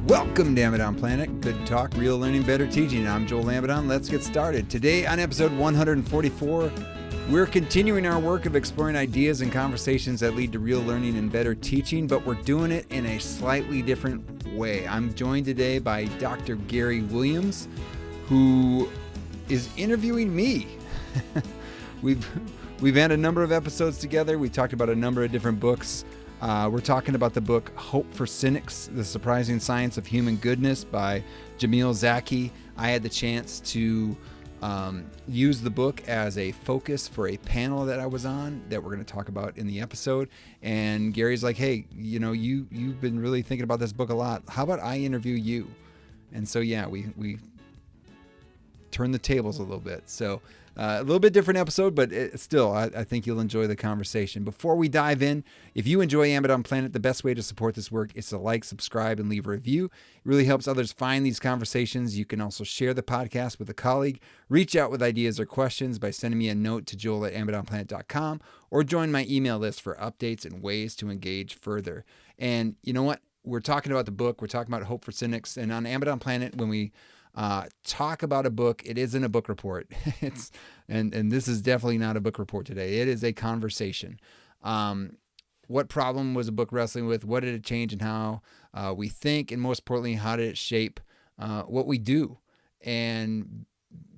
Welcome to Amidon Planet. Good talk, real learning, better teaching. I'm Joel Amidon. Let's get started. Today on episode 144, we're continuing our work of exploring ideas and conversations that lead to real learning and better teaching, but we're doing it in a slightly different way. I'm joined today by Dr. Gary Williams, who is interviewing me. We've had a number of episodes together. We talked about a number of different books. We're talking about the book Hope for Cynics, The Surprising Science of Human Goodness by Jamil Zaki. I had the chance to use the book as a focus for a panel that I was on that we're going to talk about in the episode. And Gary's like, hey, you know, you've been really thinking about this book a lot. How about I interview you? And so, yeah, we turned the tables a little bit. So a little bit different episode, but still, I think you'll enjoy the conversation. Before we dive in, if you enjoy Amidon Planet, the best way to support this work is to like, subscribe, and leave a review. It really helps others find these conversations. You can also share the podcast with a colleague, reach out with ideas or questions by sending me a note to joel@amidonplanet.com, or join my email list for updates and ways to engage further. And you know what? We're talking about the book. We're talking about Hope for Cynics. And on Amidon Planet, when we talk about a book, it isn't a book report. And this is definitely not a book report today. It is a conversation. What problem was a book wrestling with? What did it change in how we think? And most importantly, how did it shape what we do? And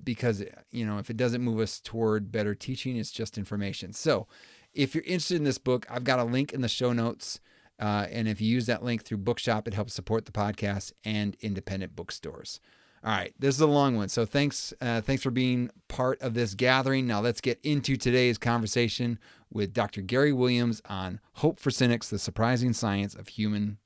because, you know, if it doesn't move us toward better teaching, it's just information. So if you're interested in this book, I've got a link in the show notes. And if you use that link through Bookshop, it helps support the podcast and independent bookstores. All right, this is a long one, so thanks for being part of this gathering. Now let's get into today's conversation with Dr. Gary Williams on Hope for Cynics, The Surprising Science of Human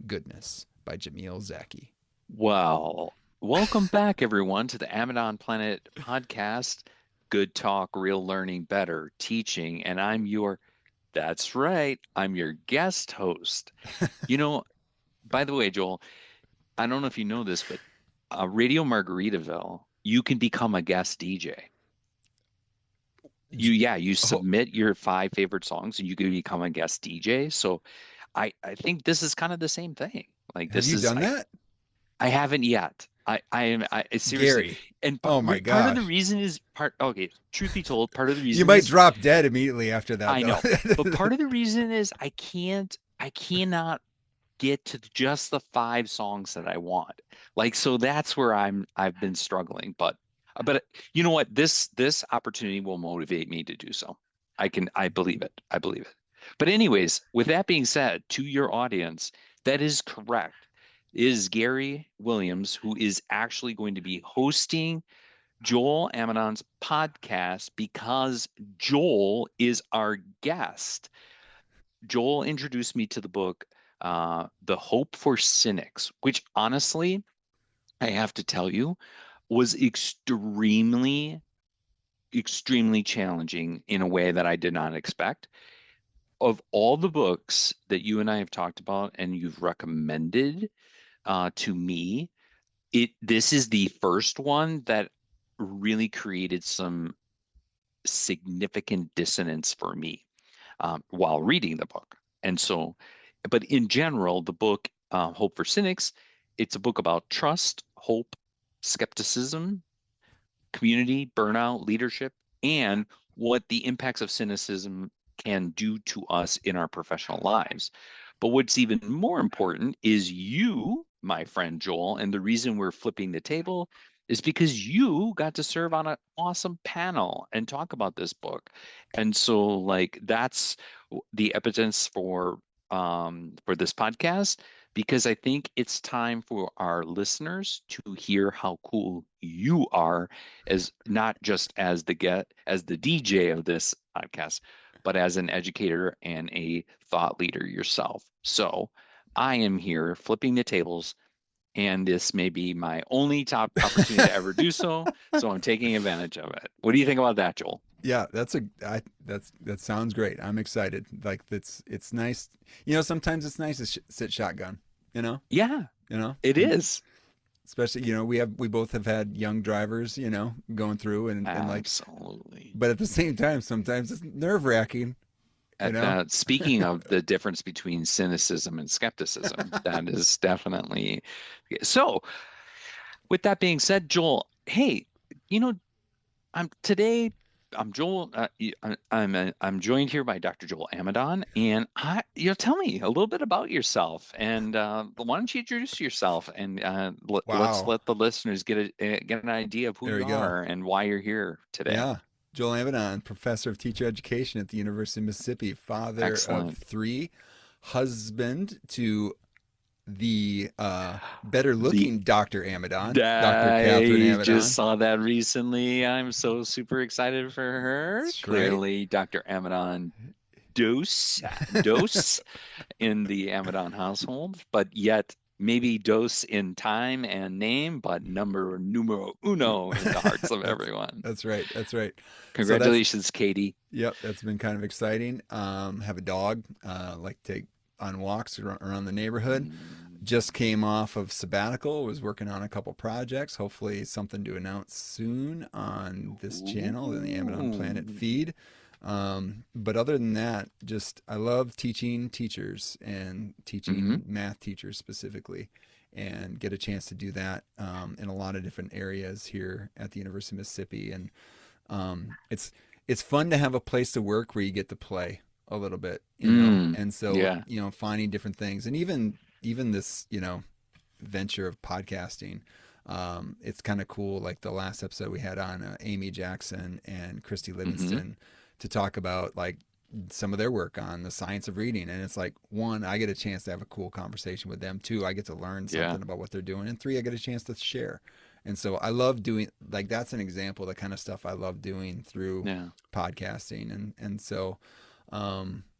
Goodness by Jamil Zaki. Well, welcome back, everyone, to the Amidon Planet podcast. Good talk, real learning, better teaching. And that's right, I'm your guest host. You know, by the way, Joel, I don't know if you know this, but Radio Margaritaville, you can become a guest DJ. You submit your 5 favorite songs and you can become a guest DJ. So I think this is kind of the same thing. Like, Have you done that? I haven't yet. I seriously. Gary. And oh my gosh. Part of the reason is truth be told, part of the reason you might drop dead immediately after that. I know. But part of the reason is I cannot get to just the 5 songs that I want. Like, so that's where I've been struggling, but you know what? This opportunity will motivate me to do so. I believe it. But anyways, with that being said, to your audience, that is correct. It is Gary Williams who is actually going to be hosting Joel Amidon's podcast because Joel is our guest. Joel introduced me to the book The Hope for Cynics, which honestly, I have to tell you, was extremely, extremely challenging in a way that I did not expect. Of all the books that you and I have talked about and you've recommended to me, this is the first one that really created some significant dissonance for me while reading the book. And so, but in general, the book, Hope for Cynics, it's a book about trust, hope, skepticism, community, burnout, leadership, and what the impacts of cynicism can do to us in our professional lives. But what's even more important is you, my friend Joel, and the reason we're flipping the table is because you got to serve on an awesome panel and talk about this book. And so, like, that's the evidence for this podcast, because I think it's time for our listeners to hear how cool you are, as not just as the DJ of this podcast, but as an educator and a thought leader yourself. So I am here flipping the tables, and this may be my only top opportunity to ever do so. So I'm taking advantage of it. What do you think about that, Joel? Yeah, that sounds great. I'm excited. Like, it's nice. You know, sometimes it's nice to sit shotgun, you know? Yeah, you know, it is. Especially, you know, we both have had young drivers, you know, going through and like, absolutely. But at the same time, sometimes it's nerve wracking. you At know? that, speaking of the difference between cynicism and skepticism, that is definitely so. With that being said, Joel, hey, you know, I'm today. I'm Joel. I'm joined here by Dr. Joel Amidon, and tell me a little bit about yourself, and why don't you introduce yourself, and let's Wow. let the listeners get an idea of who There you we go. are and why you're here today. Yeah. Joel Amidon, professor of teacher education at the University of Mississippi, father of Excellent. three, husband to the better The looking Dr. Amidon, Dr. Catherine I just Amidon. saw that recently. I'm so super excited for her. That's right. Clearly, Dr. Amidon dose in the Amidon household, but yet maybe dose in time and name, but numero uno in the hearts of that's everyone. that's right. That's right. So that's Congratulations, Katie. yep. That's been kind of exciting. Have a dog. Like to take on walks around the neighborhood. Mm. Just came off of sabbatical. Was working on a couple projects. Hopefully, something to announce soon on this channel in the Amidon Planet Ooh. feed. But other than that, just I love teaching teachers and Hmm. teaching math teachers specifically, and get a chance to do that in a lot of different areas here at the University of Mississippi. And it's fun to have a place to work where you get to play a little bit, you know. Mm. And so Yeah. finding different things, and even this venture of podcasting. It's kind of cool. Like the last episode we had on Amy Jackson and Christy Hmm. Livingston to talk about like some of their work on the science of reading. And it's like, one, I get a chance to have a cool conversation with them. Two, I get to learn Yeah. something about what they're doing. And three, I get a chance to share. And so I love doing like that's an example of the kind of stuff I love doing through Yeah. podcasting. And so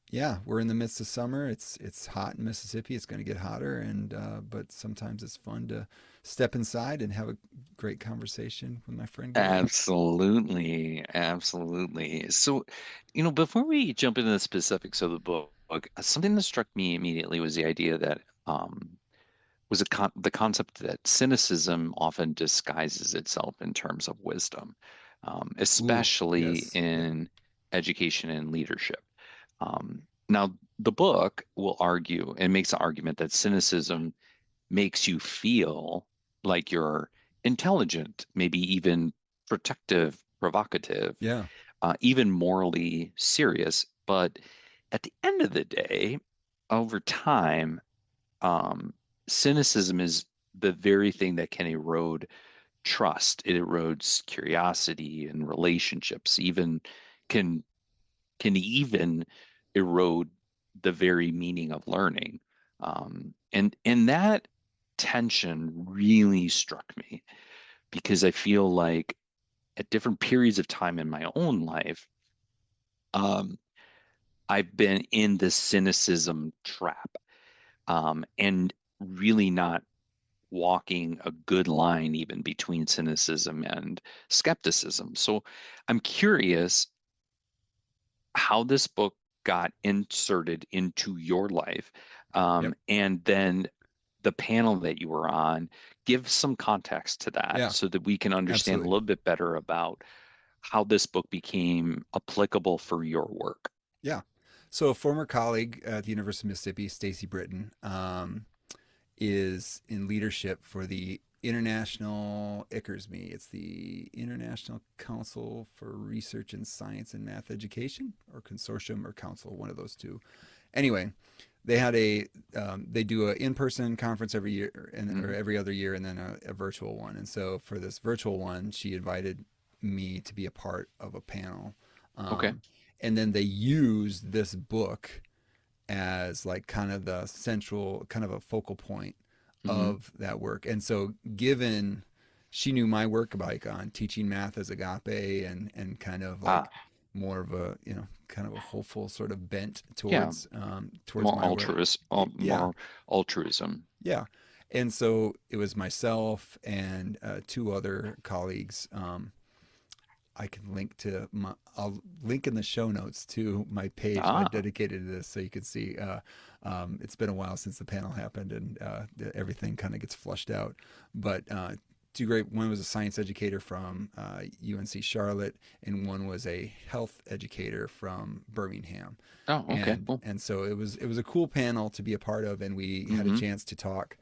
yeah, we're in the midst of summer. It's hot in Mississippi. It's going to get hotter, and but sometimes it's fun to step inside and have a great conversation with my friend Gary. Absolutely. Absolutely. So, before we jump into the specifics of the book, something that struck me immediately was the idea that was the concept that cynicism often disguises itself in terms of wisdom, Ooh, especially yes, yep, in education and leadership. Now, the book will argue and makes the argument that cynicism makes you feel like you're intelligent, maybe even protective, provocative, yeah, even morally serious. But at the end of the day, over time, um, cynicism is the very thing that can erode trust. It erodes curiosity and relationships, even can even erode the very meaning of learning. And that tension really struck me because I feel like at different periods of time in my own life, um, I've been in this cynicism trap, and really not walking a good line even between cynicism and skepticism. So I'm curious how this book got inserted into your life. yep, And then the panel that you were on, give some context to that yeah, so that we can understand a absolutely, little bit better about how this book became applicable for your work. yeah. So a former colleague at the University of Mississippi, Stacy Britton, is in leadership for the International ICRSME. It's the International Council for Research in Science and Math Education, or consortium or council, one of those two. Anyway, they had they do an in-person conference every year or Mhm. every other year, and then a virtual one. And so for this virtual one, she invited me to be a part of a panel. Okay. Um, and then they used this book as like kind of the central, kind of a focal point Hmm. of that work. And so, given she knew my work like on teaching math as agape and kind of like Ah, more of a kind of a hopeful sort of bent yeah, towards more my work. Yeah, more altruism. yeah. And so it was myself and two other colleagues. I can link to my. I'll link in the show notes to my page that I've Ah, dedicated to this, so you can see. It's been a while since the panel happened, and everything kind of gets flushed out. But two great. One was a science educator from UNC Charlotte, and one was a health educator from Birmingham. Oh, okay, And cool. and so it was a cool panel to be a part of, and we had a Mm-hmm. chance to talk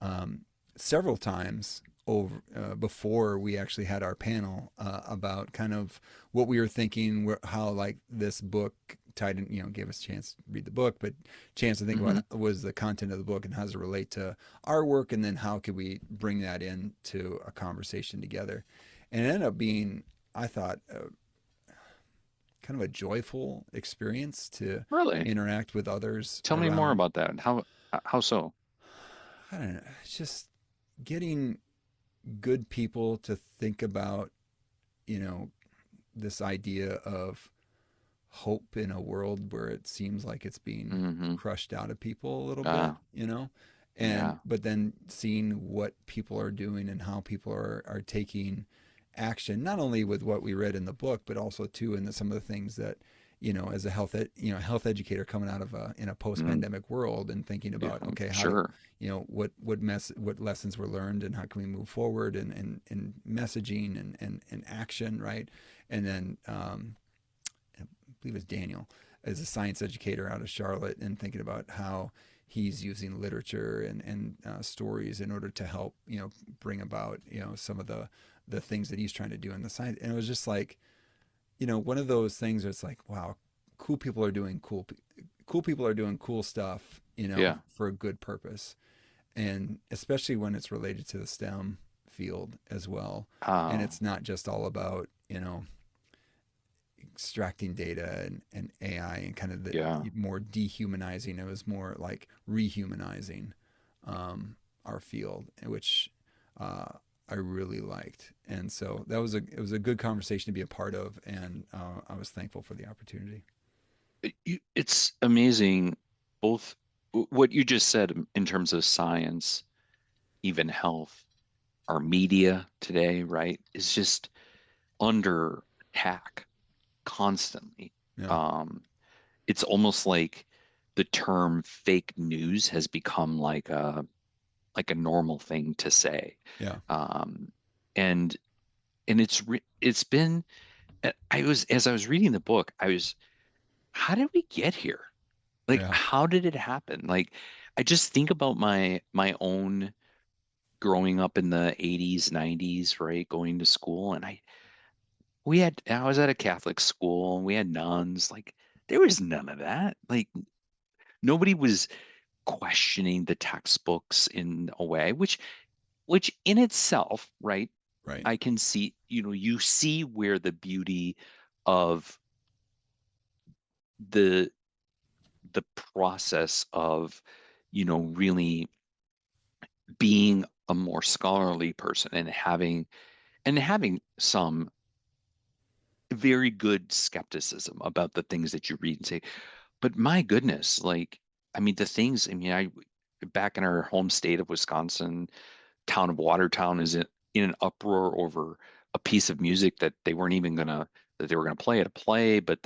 um, several times over before we actually had our panel about kind of what we were thinking, how like this book tied in, gave us a chance to read the book, but chance to think Mm-hmm. about was the content of the book and how does it relate to our work, and then how could we bring that into a conversation together. And it ended up being, I thought, kind of a joyful experience to Really? interact with others Tell me more around. about that. How so? I don't know, it's just getting good people to think about, you know, this idea of hope in a world where it seems like it's being Mm-hmm. crushed out of people a little bit, Ah, and yeah. but then seeing what people are doing and how people are taking action, not only with what we read in the book, but also too in some of the things that, as a health educator coming out of in a Mm, post-pandemic world and thinking yeah, about, okay, how do, sure. what lessons were learned and how can we move forward, and messaging and action, right? And then I believe it's Daniel, as a science educator out of Charlotte, and thinking about how he's using literature and stories in order to help, bring about, some of the things that he's trying to do in the science. And it was just like, one of those things where it's like, wow, cool people are doing cool people are doing cool stuff, Yeah. for a good purpose. And especially when it's related to the STEM field as well. And Oh, it's not just all about, extracting data and AI and kind of the yeah. more dehumanizing. It was more like rehumanizing our field, which uh, I really liked. And so it was a good conversation to be a part of, and I was thankful for the opportunity. It's amazing, both what you just said in terms of science, even health, our media today, right, is just under attack constantly. Yeah, Um, it's almost like the term fake news has become like a normal thing to say. yeah, Um, and and it's been I was as I was reading the book, how did we get here? Like, yeah, how did it happen? Like, I just think about my own growing up in the 80s, 90s, right? Going to school, and I was at a Catholic school and we had nuns. Like, there was none of that. Like, nobody was questioning the textbooks in a way, which in itself, right? right. I can see, you see where the beauty of the the process of, really being a more scholarly person and having some very good skepticism about the things that you read and say, but my goodness, like, I mean, I back in our home state of Wisconsin, town of Watertown is in an uproar over a piece of music that they were gonna play at a play, but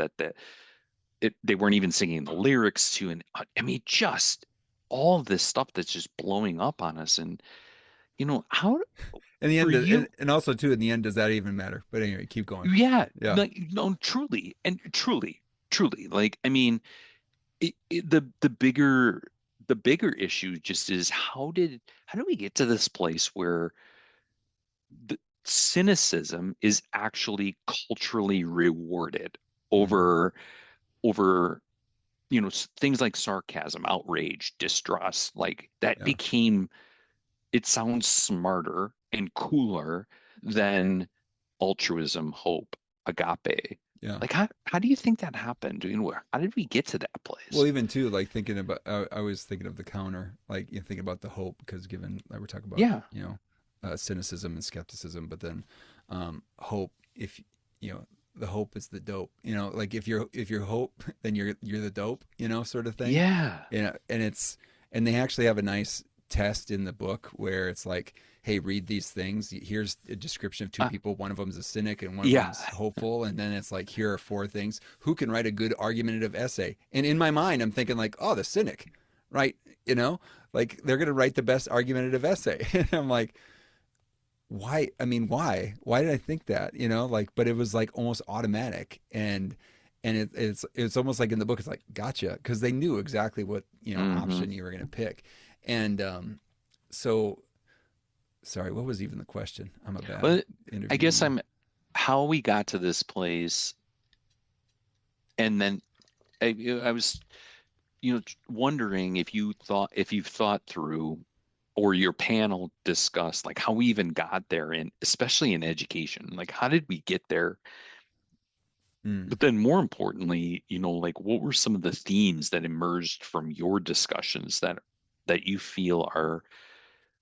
they weren't even singing the lyrics to. And I mean, just all this stuff that's just blowing up on us. And how In the for end, you, and also too, in the end, does that even matter? But anyway, keep going. yeah, Yeah, like, no, truly and truly, like, I mean, the bigger issue just is how did we get to this place where the cynicism is actually culturally rewarded mm, over over things like sarcasm, outrage, distrust, like that yeah, became, it sounds smarter and cooler than altruism, hope, agape. yeah. Like, how do you think that happened? How did we get to that Well, place? even too, like thinking about, I was thinking of the counter, like you think about the hope, because given like we're talking about, Yeah. cynicism and skepticism, but then hope, if the hope is the dope, like if you're hope, then you're the dope, sort of thing, Yeah. and and they actually have a nice test in the book where it's like, hey, read these things. Here's a description of two Uh, people. One of them's a cynic and one of yeah. them's hopeful. And then it's like, here are four things. Who can write a good argumentative essay? And in my mind, I'm thinking like, oh, the cynic, right? Like they're going to write the best argumentative essay. And I'm like, why? I mean, why? Why did I think that? Like, but it was like almost automatic, and it's almost like in the book, it's like gotcha, because they knew exactly what Hmm. option you were going to pick, and so sorry, what was even the question? I'm a bad But I guess interviewer. I'm how we got to this place, and then I was, wondering if you've thought through, or your panel discussed like how we even got there, in especially in education. Like, how did we get there? Mm. But then more importantly, like what were some of the themes that emerged from your discussions that you feel are,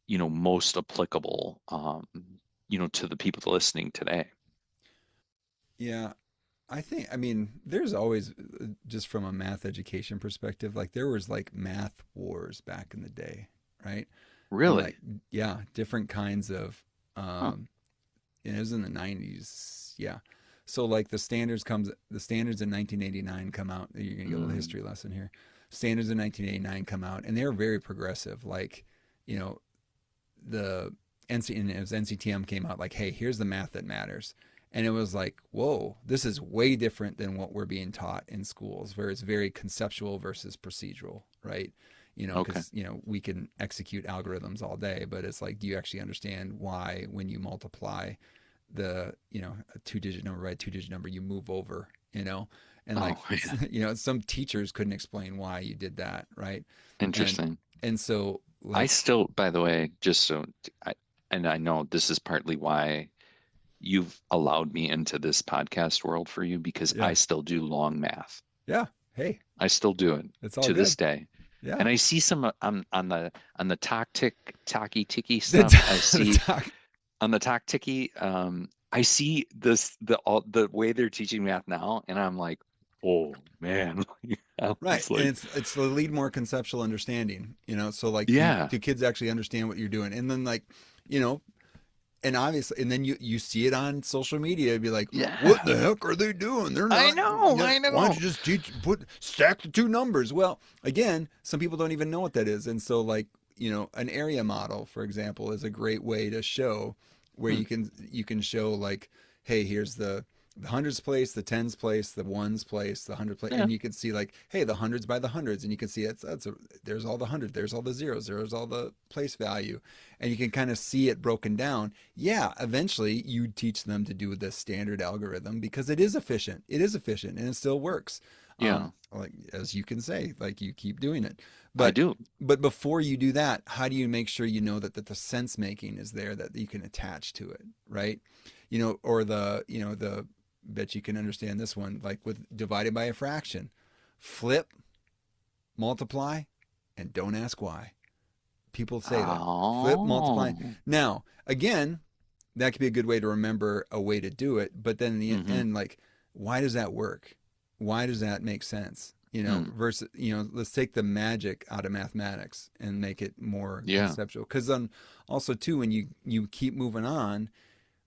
most applicable, to the people listening today? Yeah, I mean, there's always, just from a math education perspective, like there was like math wars back in the day, right? And like, Really? yeah, different kinds of, Huh. um, it was in the 90s. Yeah. So like the standards in 1989 come out. You're going to get a little Mm. history lesson here. Standards in 1989 come out, and they were very progressive. Like, you know, the and as NCTM came out, like, hey, here's the math that matters. And it was like, whoa, this is way different than what we're being taught in schools, where it's very conceptual versus procedural, right? Okay. Because, we can execute algorithms all day, but it's like, do you actually understand why when you multiply a 2 digit number by a 2 digit number, you move over, and like, Oh, yeah. some teachers couldn't explain why you did that, right? And, Interesting. and so I like, still, by the way, just so I, and I know this is partly why you've allowed me into this podcast world for you, because I yeah, still do long math. yeah, hey, I still do it it's all to good. this day. Yeah. And I see some on the talkie ticky The, stuff. I the see talk, on the talk ticky, I see the way they're teaching math now, and I'm like, oh man. I right. was And like, it's the lead more conceptual understanding, so like, yeah, do kids actually understand what you're doing? And then like, you know, and obviously, and then you see it on social media. It'd be like, what yeah. the heck are they doing? They're I not. know, I Why don't know. you just stack the two numbers? Well, again, some people don't even know what that is, and so like, an area model, for example, is a great way to show where Hmm. you can show like, hey, here's the hundreds place, the tens place, the ones place, the hundred place, Yeah, and you can see like, hey, the hundreds by the hundreds, and you can see there's all the hundred, there's all the zeros, there's all the place value, and you can kind of see it broken down. Yeah, eventually you teach them to do the standard algorithm because it is efficient. It is efficient and it still works. yeah, Like, as you can say, like, you keep doing it. I But do. before you do that, how do you make sure that the sense making is there, that you can attach to it, right? Or the bet you can understand this one, like with divided by a fraction. Flip, multiply, and don't ask why. People say that. Flip, multiply. Oh. Now, again, that could be a good way to remember a way to do it. But then in the Hmm. end, like, why does that work? Why does that make sense? Hmm. Versus, let's take the magic out of mathematics and make it more Yeah. conceptual. Because then also, too, when you keep moving on,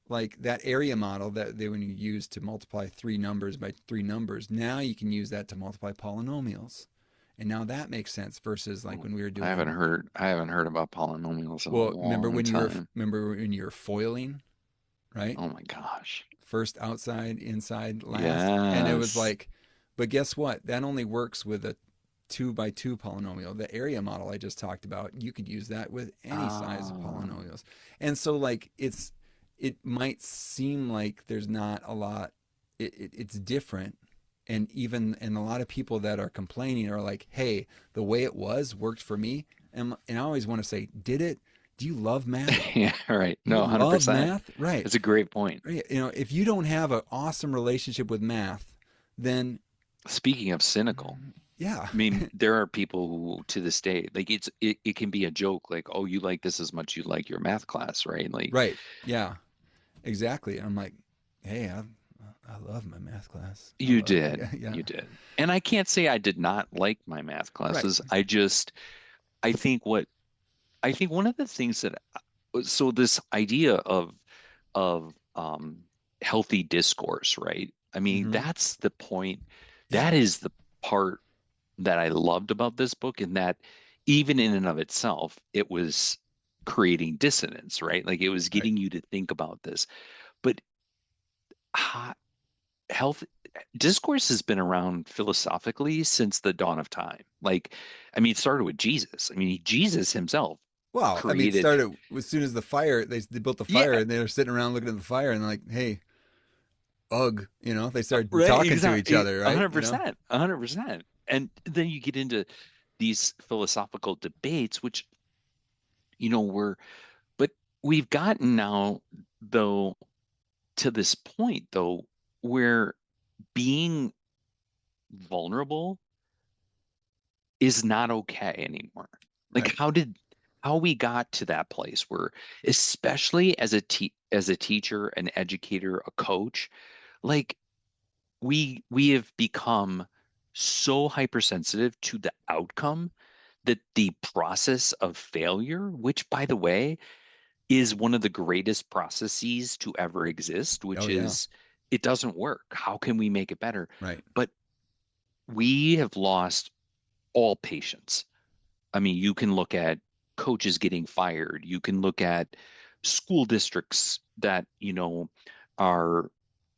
like that area model that when you use to multiply three numbers by three numbers, now you can use that to multiply polynomials. And now that makes sense versus like Oh, when we were I haven't doing, heard I haven't heard about polynomials in a well, long time. remember when you were foiling, right? Oh my gosh. First outside, inside, last. And it was Yes. like, but guess what? That only works with a two by two polynomial. The area model I just talked about, you could use that with any size of Ah, polynomials. And so like, it might seem like there's not a lot, it's different. And a lot of people that are complaining are like, hey, the way it was worked for me. And I always want to say, did it? Do you love math? yeah, right. Do you No, love 100%. math? Right. It's a great point. Right. If you don't have an awesome relationship with math, then Speaking of cynical, yeah. I mean, there are people who to this day, like it can be a joke, like, oh, you like this as much you like your math class, right? Like, Right. Yeah. Exactly. I'm like, hey, I love my math class. I you love it. did, Yeah. Yeah. you did. And I can't say I did not like my math Right. classes. I think what I think one of the things that so this idea of healthy discourse, right? I mean, Mm-hmm. that's the point. Yeah. That is the part that I loved about this book, in that even in and of itself, it was creating dissonance, right? Like it was Right. getting you to think about this. But uh, health discourse has been around philosophically since the dawn of time. Like, I mean, it started with Jesus. I mean, Jesus himself Wow. I mean, it created, started as soon as the fire, they built the fire yeah, and they were sitting around looking at the fire and like, hey, ugh, they started right, talking to each exactly, other, right? 100%, 100%. And then you get into these philosophical debates, which, were, but we've gotten now, though, to this point, though, where being vulnerable is not okay anymore. Like Right. how we got to that place where, especially as as a teacher, an educator, a coach, like we have become so hypersensitive to the outcome that the process of failure, which by the way is one of the greatest processes to ever exist, Oh which yeah. is it doesn't work. How can we make it better? Right. But we have lost all patience. I mean, you can look at coaches getting fired. You can look at school districts that,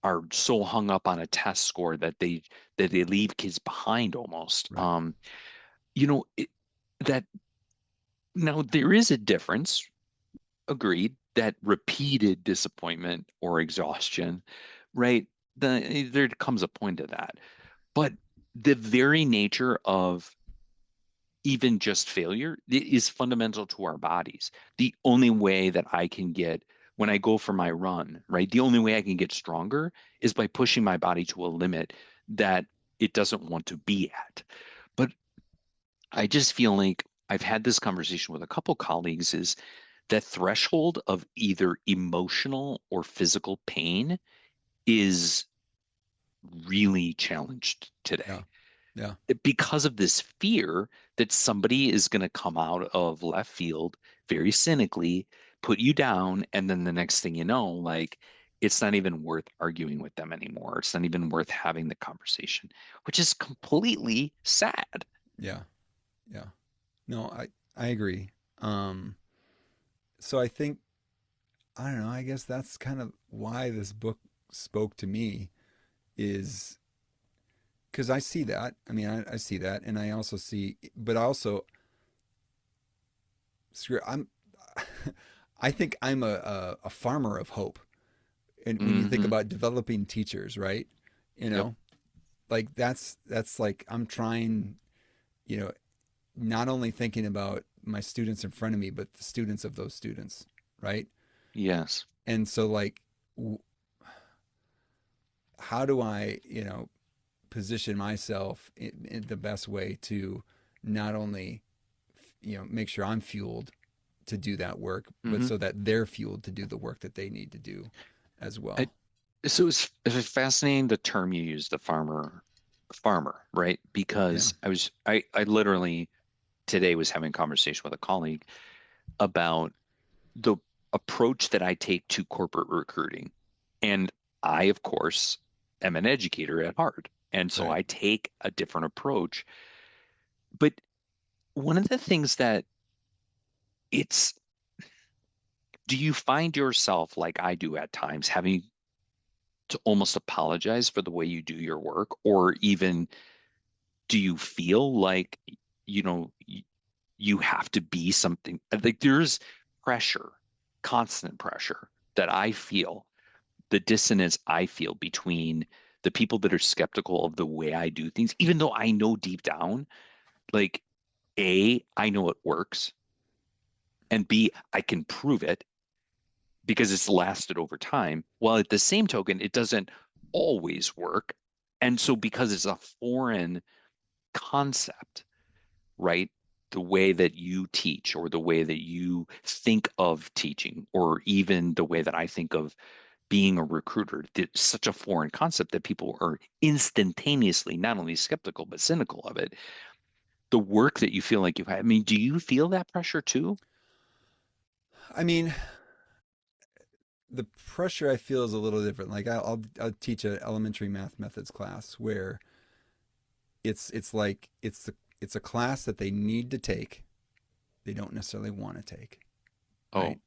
are so hung up on a test score that they leave kids behind almost. Right. You know, it, that now there is a difference, agreed, that repeated disappointment or exhaustion, right? There comes a point to that. But the very nature of even just failure is fundamental to our bodies. The only way that I can get when I go for my run, right? The only way I can get stronger is by pushing my body to a limit that it doesn't want to be at. But I just feel like I've had this conversation with a couple colleagues is that threshold of either emotional or physical pain is really challenged Yeah. today Yeah. because of this fear that somebody is going to come out of left field very cynically, put you down, and then the next thing you know, like it's not even worth arguing with them anymore. It's not even worth having the conversation, which is completely sad. Yeah. Yeah. No, I agree. Um, so I think I don't know. I guess that's kind of why this book spoke to me is because I see that. I mean, I see that, and I also see, but also, I'm, I think I'm a farmer of hope. And when you think Hmm. about developing teachers, right? You Yep. know, like that's like I'm trying, you know, not only thinking about my students in front of me, but the students of those students, right? Yes. And so, like, how do I, position myself in the best way to not only, make sure I'm fueled to do that work, but Hmm. so that they're fueled to do the work that they need to do as I, well. so it's fascinating the term you used, the farmer, right? Yeah. Because I literally today was having a conversation with a colleague about the approach that I take to corporate recruiting. And I, of course, am an educator at heart. And so Right. I take a different approach. But one of the things that it's, do you find yourself like I do at times having to almost apologize for the way you do your work? Or even do you feel like, you know, you have to be something? Like there's pressure, constant pressure that I feel the dissonance I feel between the people that are skeptical of the way I do things, even though I know deep down, like I know it works, and B, I can prove it because it's lasted over time. While at the same token, it doesn't always work. And so because it's a foreign concept, right? The way that you teach or the way that you think of teaching, or even the way that I think of being a recruiter, it's such a foreign concept that people are instantaneously not only skeptical but cynical of it. The work that you feel like you've had, I mean, do you feel that pressure too? I mean, the pressure I feel is a little different. Like I'll teach an elementary math methods class where it's like it's a class that they need to take. They don't necessarily want to take. Oh, right?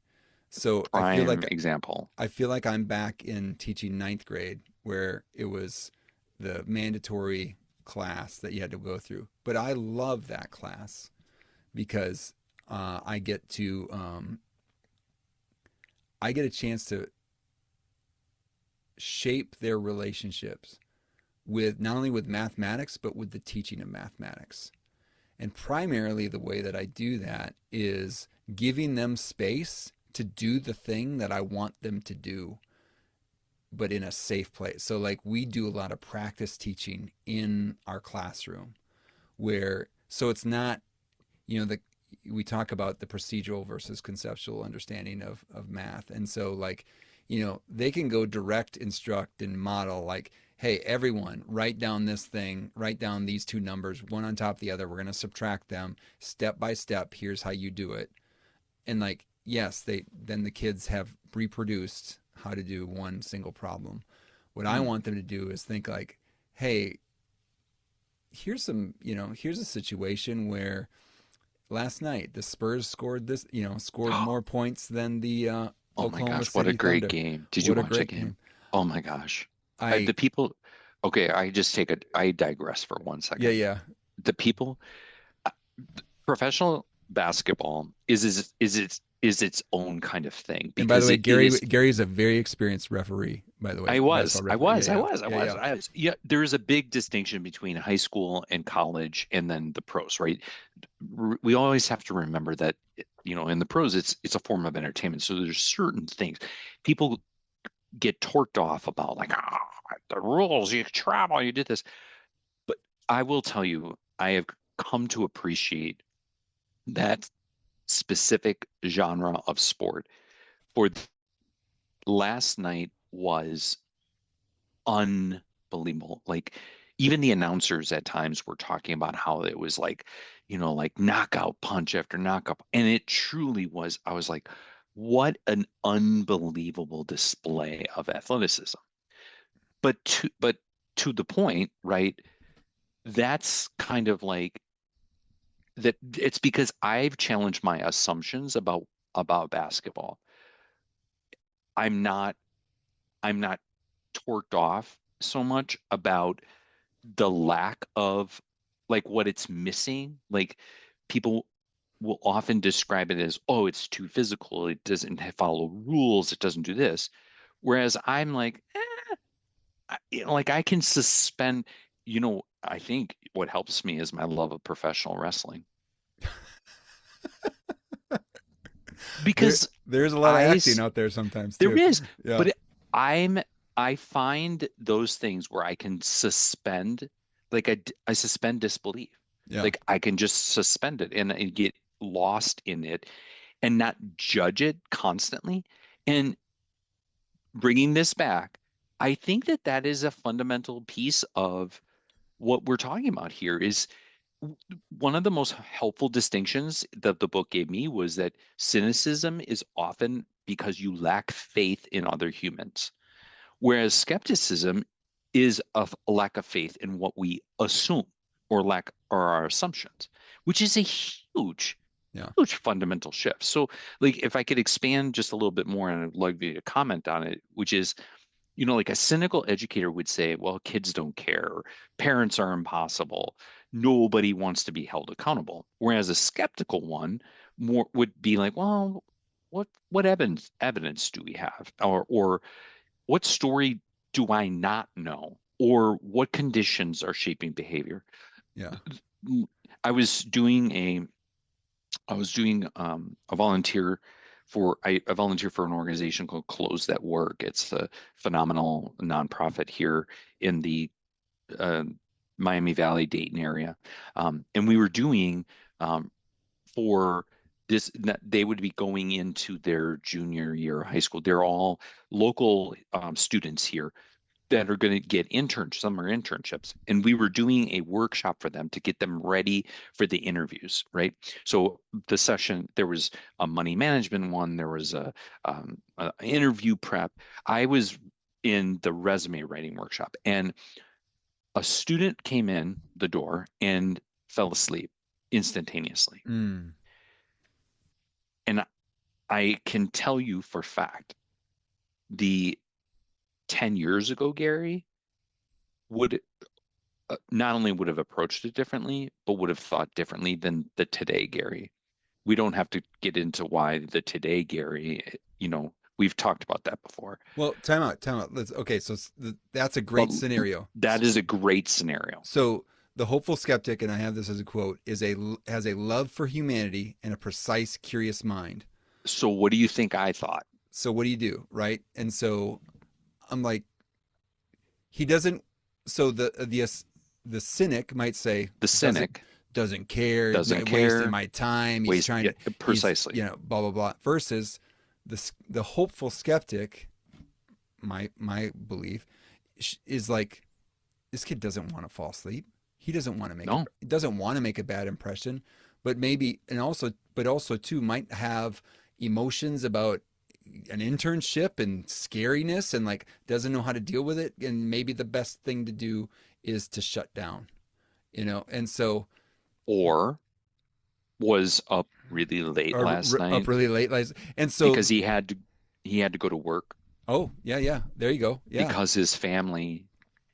So prime example. I feel like I'm back in teaching ninth grade where it was the mandatory class that you had to go through. But I love that class because I get to I get a chance to shape their relationships with not only with mathematics but with the teaching of mathematics. And primarily the way that I do that is giving them space to do the thing that I want them to do, but in a safe place. So like we do a lot of practice teaching in our classroom where so it's not, you know, the we talk about the procedural versus conceptual understanding of math. And so like, you know, they can go direct instruct and model like, hey, everyone, write down this thing, write down these two numbers, one on top of the other. We're going to subtract them step by step. Here's how you do it. And like, yes, they then the kids have reproduced how to do one single problem. What I Hmm. want them to do is think like, hey, here's some, you know, here's a situation where last night the Spurs scored this, you know, scored more points than the Oh my Oklahoma gosh, what a City great Thunder. game. Did you What a watch that great game? game. Oh my gosh. I The people, okay, I digress for one Yeah, second. yeah. The people, uh, professional basketball is its own kind of thing And by the because way, it is. Gary is a very experienced referee, by the way, I basketball was, I referee. Yeah, was, I yeah. was, I Yeah, was, yeah. I was. Yeah, there is a big distinction between high school and college and then the pros, right? We always have to remember that, in the pros, it's a form of entertainment. So there's certain things people get torqued off about, like, the rules, you travel, you did this. But I will tell you, I have come to appreciate that specific genre of sport. For last night was unbelievable. Like, even the announcers at times were talking about how it was like, like knockout punch after knockout. And it truly was. I was like, what an unbelievable display of athleticism. But to the point, right? That's kind of like that. It's because I've challenged my assumptions about basketball. I'm not I'm not torqued off so much about the lack of, like, what it's missing. Like, people will often describe it as, oh, it's too physical, it doesn't follow rules, it doesn't do this. Whereas I'm like, like, I can suspend, I think what helps me is my love of professional wrestling. There Because there's a lot of I acting s- out there sometimes there too. is, Yeah. but I'm I find those things where I can suspend, like, I suspend disbelief. Yeah. Like, I can just suspend it and get lost in it and not judge it constantly. And bringing this back, I think that is a fundamental piece of what we're talking about here. Is one of the most helpful distinctions that the book gave me was that cynicism is often because you lack faith in other humans, whereas skepticism is a lack of faith in what we assume, or our assumptions, which is a Yeah. huge fundamental shift. So, like, if I could expand just a little bit more, and I'd like you to comment on it, which is, like, a cynical educator would say, well, kids don't care, parents are impossible, nobody wants to be held accountable. Whereas a skeptical one more would be like, well, what evidence do we have? Or what story do I not know? Or what conditions are shaping behavior? Yeah. I was doing a volunteer I volunteer for an organization called Close That Work. It's a phenomenal nonprofit here in the uh, Miami Valley, Dayton area. And we were doing, for this, they would be going into their junior year of high school. They're all local students here that are going to get summer internships. And we were doing a workshop for them to get them ready for the interviews, right? So the session, there was a money management one, there was a interview prep. I was in the resume writing workshop, and a student came in the door and fell asleep instantaneously. Mm. And I can tell you for fact, the 10 years ago Gary would not only would have approached it differently, but would have thought differently than the today Gary. We don't have to get into why the today Gary, we've talked about that before. Well, time out, time out. Okay, so that's a But great scenario. that is a great scenario. So the hopeful skeptic, and I have this as a quote, has a love for humanity and a precise, curious mind. So what do you think I thought? So what do you do, right? And so I'm like, he doesn't. So the cynic might say The cynic doesn't care, doesn't wasting care, my time. He's waste, trying yeah, to precisely. blah blah blah. Versus the hopeful skeptic, my belief is like, this kid doesn't want to fall asleep. He doesn't want to No, doesn't want to make a bad impression, but maybe but also too might have emotions about an internship and scariness and like doesn't know how to deal with it, and maybe the best thing to do is to shut down, and so or was up really late or last up night really late, like, and so because he had to go to work oh yeah, yeah, there you go, yeah, because his family,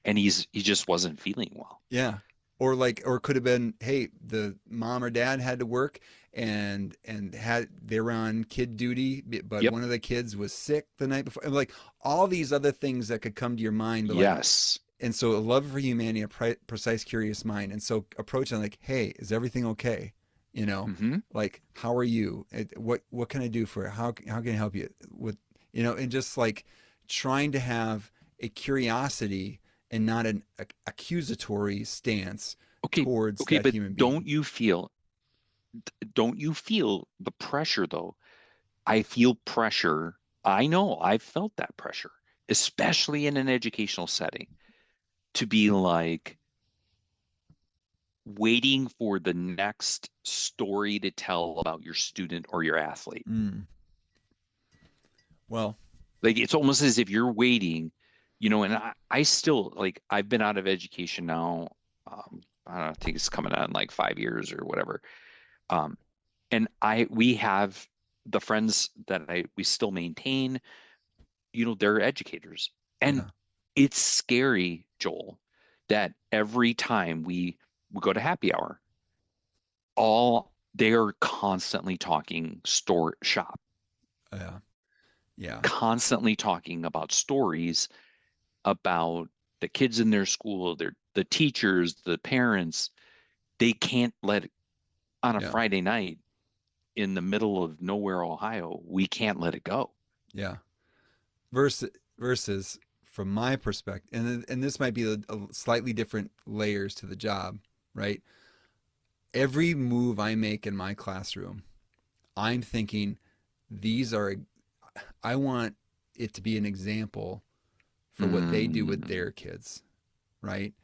and he just wasn't feeling well. yeah. Or could have been, hey, the mom or dad had to work and had they were on kid duty, but Yep. one of the kids was sick the night before. And like all these other things that could come to your mind, but like, Yes. and so a love for humanity, a precise, curious mind, and so approaching like, hey, is everything okay? Hmm. Like, how are you? What can I do for you? How can I help you with, and just like trying to have a curiosity and not an accusatory stance Okay. towards Okay, that but human being. don't you feel the pressure though? I feel pressure. I know I've felt that pressure, especially in an educational setting, to be like waiting for the next story to tell about your student or your athlete. Mm. Well, Like it's almost as if you're waiting, and I still like I've been out of education now. I don't know, I think it's coming out in like 5 years or whatever. Um, and we have the friends that we still maintain, they're educators. And yeah, it's scary, Joel, that every time we go to happy hour, all they are constantly talking store shop, yeah, yeah, constantly talking about stories about the kids in their school, the teachers, the parents. They can't let on a yeah, Friday night in the middle of nowhere, Ohio, we can't let it go. yeah. Versus from my perspective, and this might be a slightly different layers to the job, right? Every move I make in my classroom, I'm thinking these are, I want it to be an example for what they do with Mm, their kids, right?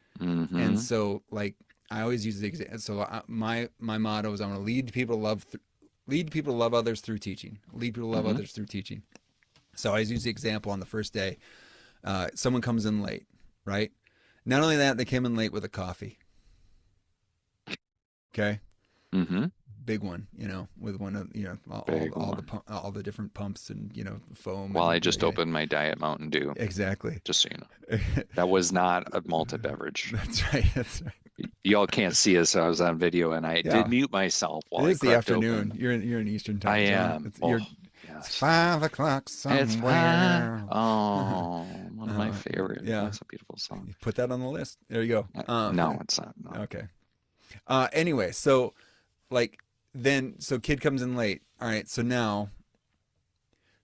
And hmm. so, like, I always use the example. So my motto is, I want to lead people to love others through teaching. Lead people to love Hmm. others through teaching. So I always use the example on the first day. Someone comes in late, right? Not only that, they came in late with a coffee. Okay, Hmm. big one, with one of Big one. all the different pumps and foam While I and just opened my Diet Mountain Dew, exactly. just so you know. That was not a malted beverage. That's right. That's right. Y'all can't see us. I was on video and I did Yeah, mute myself it while I is the cracked afternoon. open. You're in Eastern I time zone. am. You're Oh, It's yes. 5 o'clock It's fine. somewhere. Oh, one of my uh, favorite. yeah, That's a beautiful song. you put that on the list. There you go. No, it's not. No. Okay. Anyway, so like so kid comes in late. All right, so now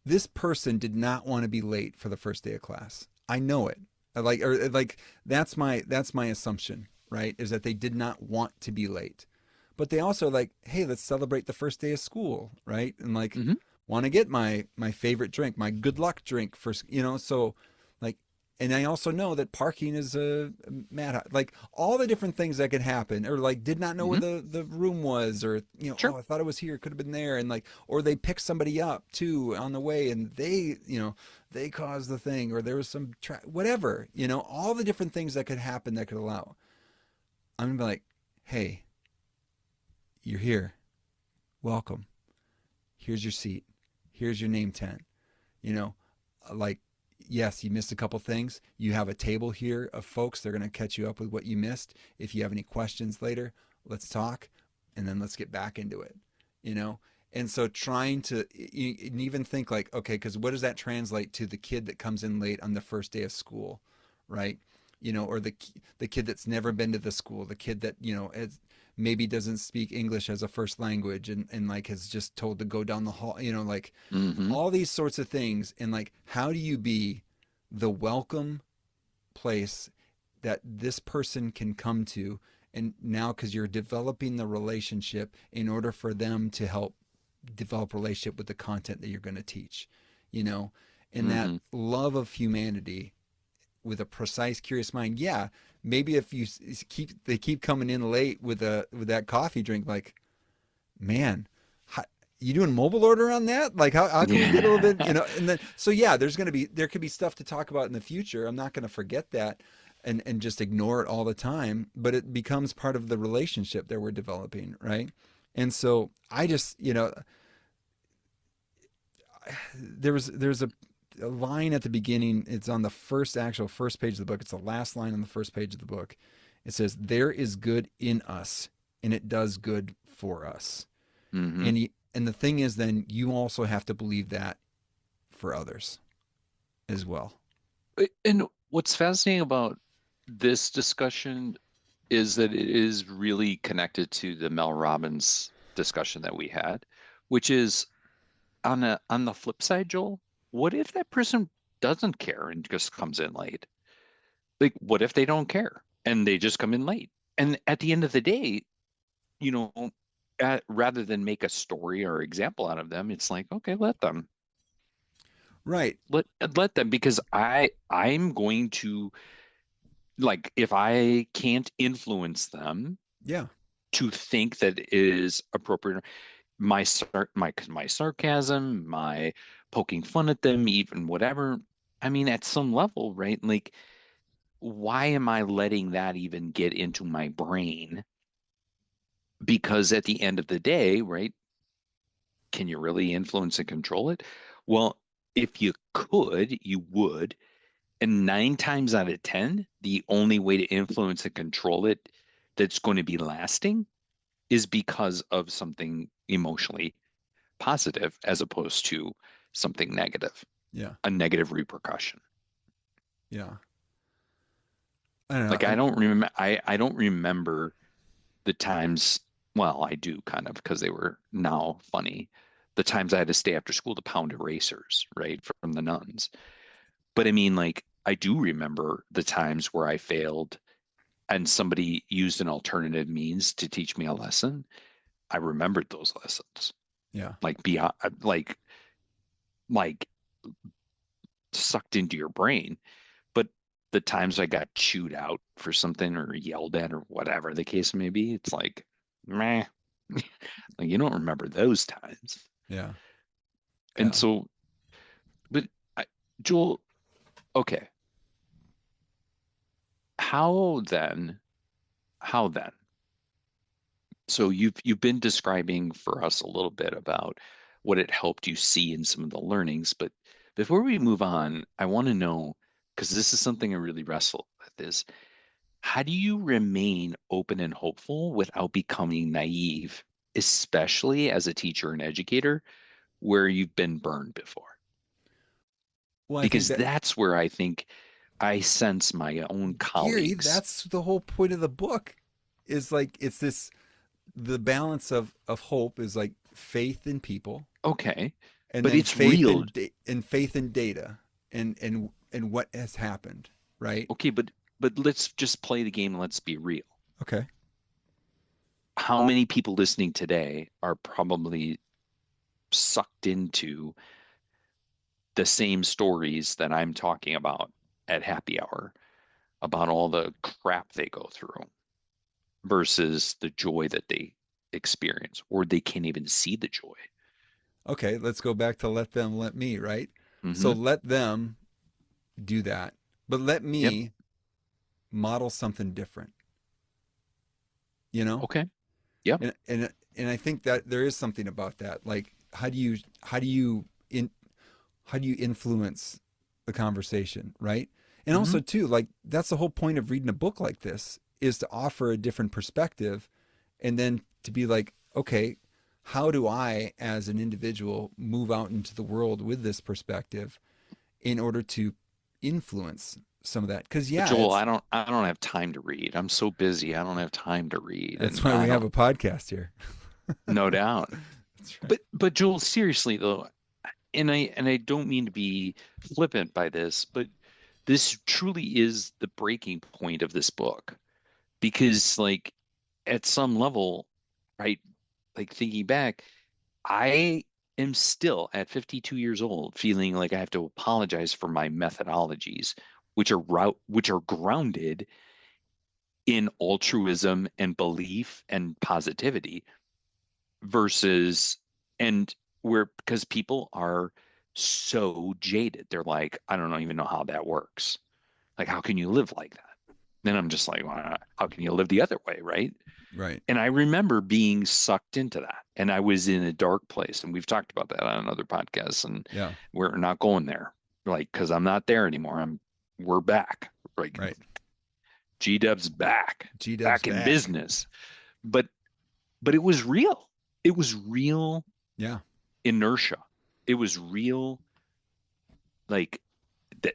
this person did not want to be late for the first day of class. I know it. Like that's my assumption, right? Is that they did not want to be late. But they also like, hey, let's celebrate the first day of school, right? And like Hmm. want to get my favorite drink, my good luck drink first, so like, and I also know that parking is a mad, like all the different things that could happen, or like did not know where Hmm. the room was, or Sure. oh, I thought it was here, it could have been there, and like, or they picked somebody up too on the way, and they caused the thing, or there was some whatever, all the different things that could happen that could allow. I'm gonna be like, hey, you're here, welcome, here's your seat, Here's your name 10. You know, like, yes, you missed a couple things. You have a table here of folks. They're going to catch you up with what you missed. If you have any questions later, let's talk, and then let's get back into it, you know? And so trying to even think like, okay, because what does that translate to the kid that comes in late on the first day of school, right? You know, or the kid that's never been to the school, the kid that, you know, maybe doesn't speak English as a first language and like has just told to go down the hall, you know, like Mm-hmm. all these sorts of things. And like, how do you be the welcome place that this person can come to? And now, because you're developing the relationship in order for them to help develop a relationship with the content that you're going to teach, you know, and that Mm-hmm. love of humanity with a precise, curious mind. Yeah, maybe if you they keep coming in late with that coffee drink, like, man, how, you doing mobile order on that? Like, how can we get a little bit, you Yeah. know? And then so yeah, there could be stuff to talk about in the future. I'm not going to forget that. And just ignore it all the time, but it becomes part of the relationship that we're developing, right? And so I just, you know, there's a line at the beginning. It's on the first page of the book. It's the last line on the first page of the book. It says, "There is good in us, and it does good for us." Mm-hmm. And the thing is, then you also have to believe that for others as well. And what's fascinating about this discussion is that it is really connected to the Mel Robbins discussion that we had, which is on the flip side, Joel, what if that person doesn't care and just comes in late? Like, what if they don't care and they just come in late? And at the end of the day, you know, rather than make a story or example out of them, it's like, okay, let them. Right. Let them, because I'm going to, like, if I can't influence them Yeah. to think that it is appropriate, my sarcasm, my poking fun at them, even whatever. I mean, at some level, right? Like, why am I letting that even get into my brain? Because at the end of the day, right, can you really influence and control it? Well, if you could, you would. And nine times out of 10, the only way to influence and control it that's going to be lasting is because of something emotionally positive as opposed to something negative, Yeah. a negative repercussion. Yeah. I don't know. Like, I don't remember the times, well, I do kind of, because they were now funny. The times I had to stay after school to pound erasers, right, from the nuns. But I mean, like, I do remember the times where I failed and somebody used an alternative means to teach me a lesson. I remembered those lessons, Yeah. like beyond, like sucked into your brain. But the times I got chewed out for something or yelled at or whatever the case may be, it's like, meh. Like, you don't remember those times. Yeah. And Yeah. so, but I, Joel, okay, how then? How then? So you've been describing for us a little bit about what it helped you see in some of the learnings, but before we move on, I want to know, because this is something I really wrestle with, is how do you remain open and hopeful without becoming naive, especially as a teacher and educator where you've been burned before? Well, I think Because that, that's where I think I sense my own Gary, colleagues. that's the whole point of the book. Is like it's this the balance of hope is like faith in people, Okay, and but then it's real. faith in data and what has happened, right? Okay, but let's just play the game and let's be real. Okay. How many people listening today are probably sucked into the same stories that I'm talking about at happy hour about all the crap they go through versus the joy that they experience, or they can't even see the joy. Okay, let's go back to let them let me, right? So Hmm. let them do that, but let Yep. me model something different, you know? Okay. Yep. And I think that there is something about that. Like how do you in how do you influence the conversation, right? And Hmm. also too, like that's the whole point of reading a book like this is to offer a different perspective and then to be like, okay, how do I as an individual move out into the world with this perspective in order to influence some of that? Cuz But yeah, Joel, it's I don't have time to read. I'm so busy. I don't have time to read, that's and why I we have don't. a podcast here. No doubt. That's right. But Joel, seriously though, and I don't mean to be flippant by this, but this truly is the breaking point of this book because like at some level, right? Like thinking back, I am still at 52 years old feeling like I have to apologize for my methodologies, which are grounded in altruism and belief and positivity versus and where because people are so jaded. They're like, I don't even know how that works. Like, how can you live like that? Then I'm just like, well, how can you live the other way, right? Right. And I remember being sucked into that. And I was in a dark place. And we've talked about that on other podcasts. And Yeah. we're not going there. Like, because I'm not there anymore. We're back. Like Right. G-Dub's G-Dub's back in back. business. But but it was real. It was real Yeah. inertia. It was real, like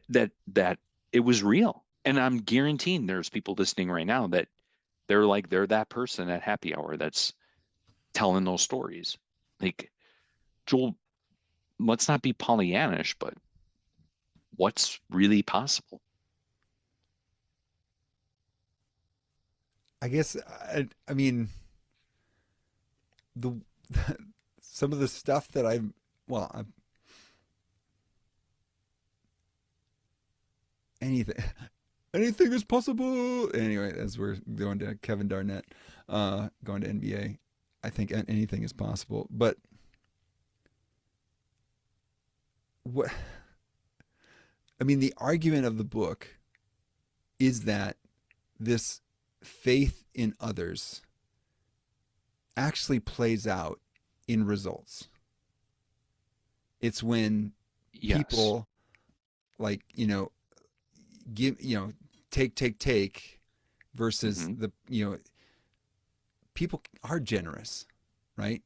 that it was real. And I'm guaranteeing there's people listening right now that they're that person at happy hour that's telling those stories. Like, Joel, let's not be Pollyannish, but what's really possible? I guess I mean the some of the stuff that well, anything anything is possible. Anyway, as we're going to Kevin Darnett, going to NBA, I think anything is possible. But what I mean, the argument of the book is that this faith in others actually plays out in results. It's when Yes. people like, give, take versus Hmm. people are generous, right?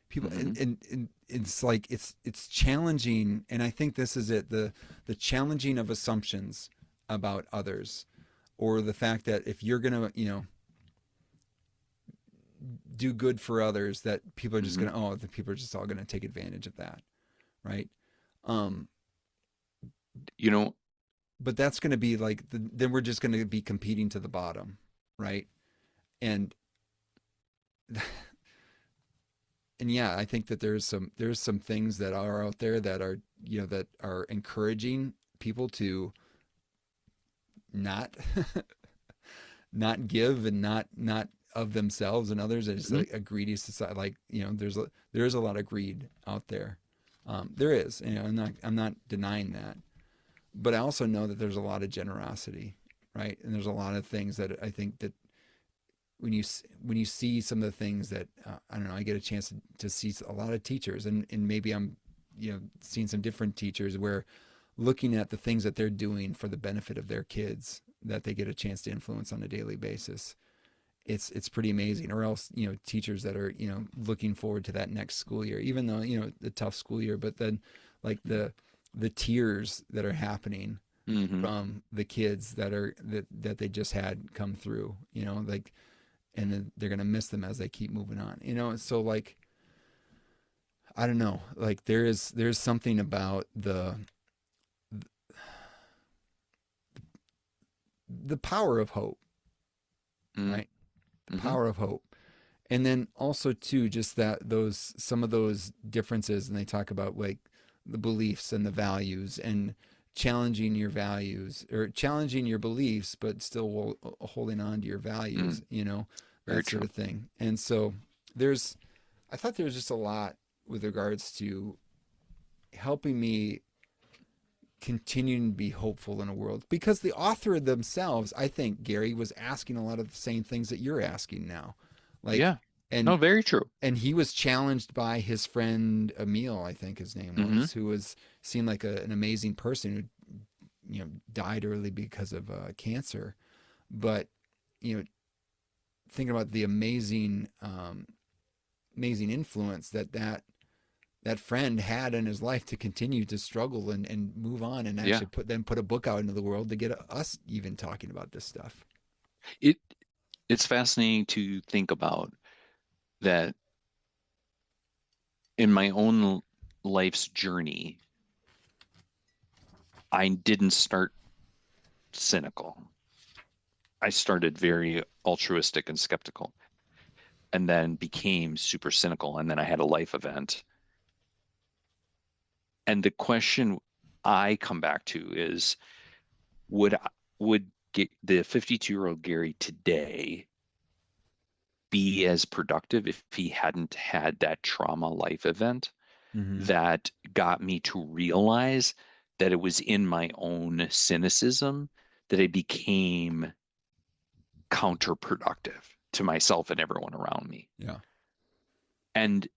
People Hmm. and it's like it's challenging, and I think this is it, the challenging of assumptions about others, or the fact that if you're gonna do good for others, that people are just Hmm. gonna the people are just all gonna take advantage of that, right? um You know, but that's gonna be like then we're just gonna be competing to the bottom, right? And and yeah, I think that there's some things that are out there that are that are encouraging people to not not give and not of themselves and others. It's mhm. like a greedy society. Like there is a lot of greed out there. There is. I'm not denying that, but I also know that there's a lot of generosity, right? And there's a lot of things that I think that when you see some of the things that I don't know, I get a chance to see a lot of teachers, and maybe I'm seeing some different teachers where looking at the things that they're doing for the benefit of their kids that they get a chance to influence on a daily basis. It's pretty amazing. Or else teachers that are looking forward to that next school year, even though the tough school year, but then like the tears that are happening Hmm. from the kids that they just had come through, like, and then they're gonna miss them as they keep moving on. So like I don't know, like there's something about the power of hope, Hmm. right? The Hmm. power of hope. And then also too, just that those some of those differences, and they talk about like the beliefs and the values, and challenging your values or challenging your beliefs, but still holding on to your values, Mm. Very that sort true. of thing. And so there's, I thought there was just a lot with regards to helping me continuing to be hopeful in a world, because the author themselves, I think Gary was asking a lot of the same things that you're asking now, like, Yeah. And No, very true. and he was challenged by his friend Emil, I think his name Hmm. was, who was seemed like an amazing person who died early because of cancer. But you know, thinking about the amazing influence that friend had in his life to continue to struggle and move on and Yeah. actually put a book out into the world to get us even talking about this stuff. It it's fascinating to think about that in my own life's journey, I didn't start cynical. I started very altruistic and skeptical, and then became super cynical. And then I had a life event. And the question I come back to is, would the 52-year-old Gary today be as productive if he hadn't had that trauma life event Mm-hmm. that got me to realize that it was in my own cynicism that I became counterproductive to myself and everyone around me. Yeah. And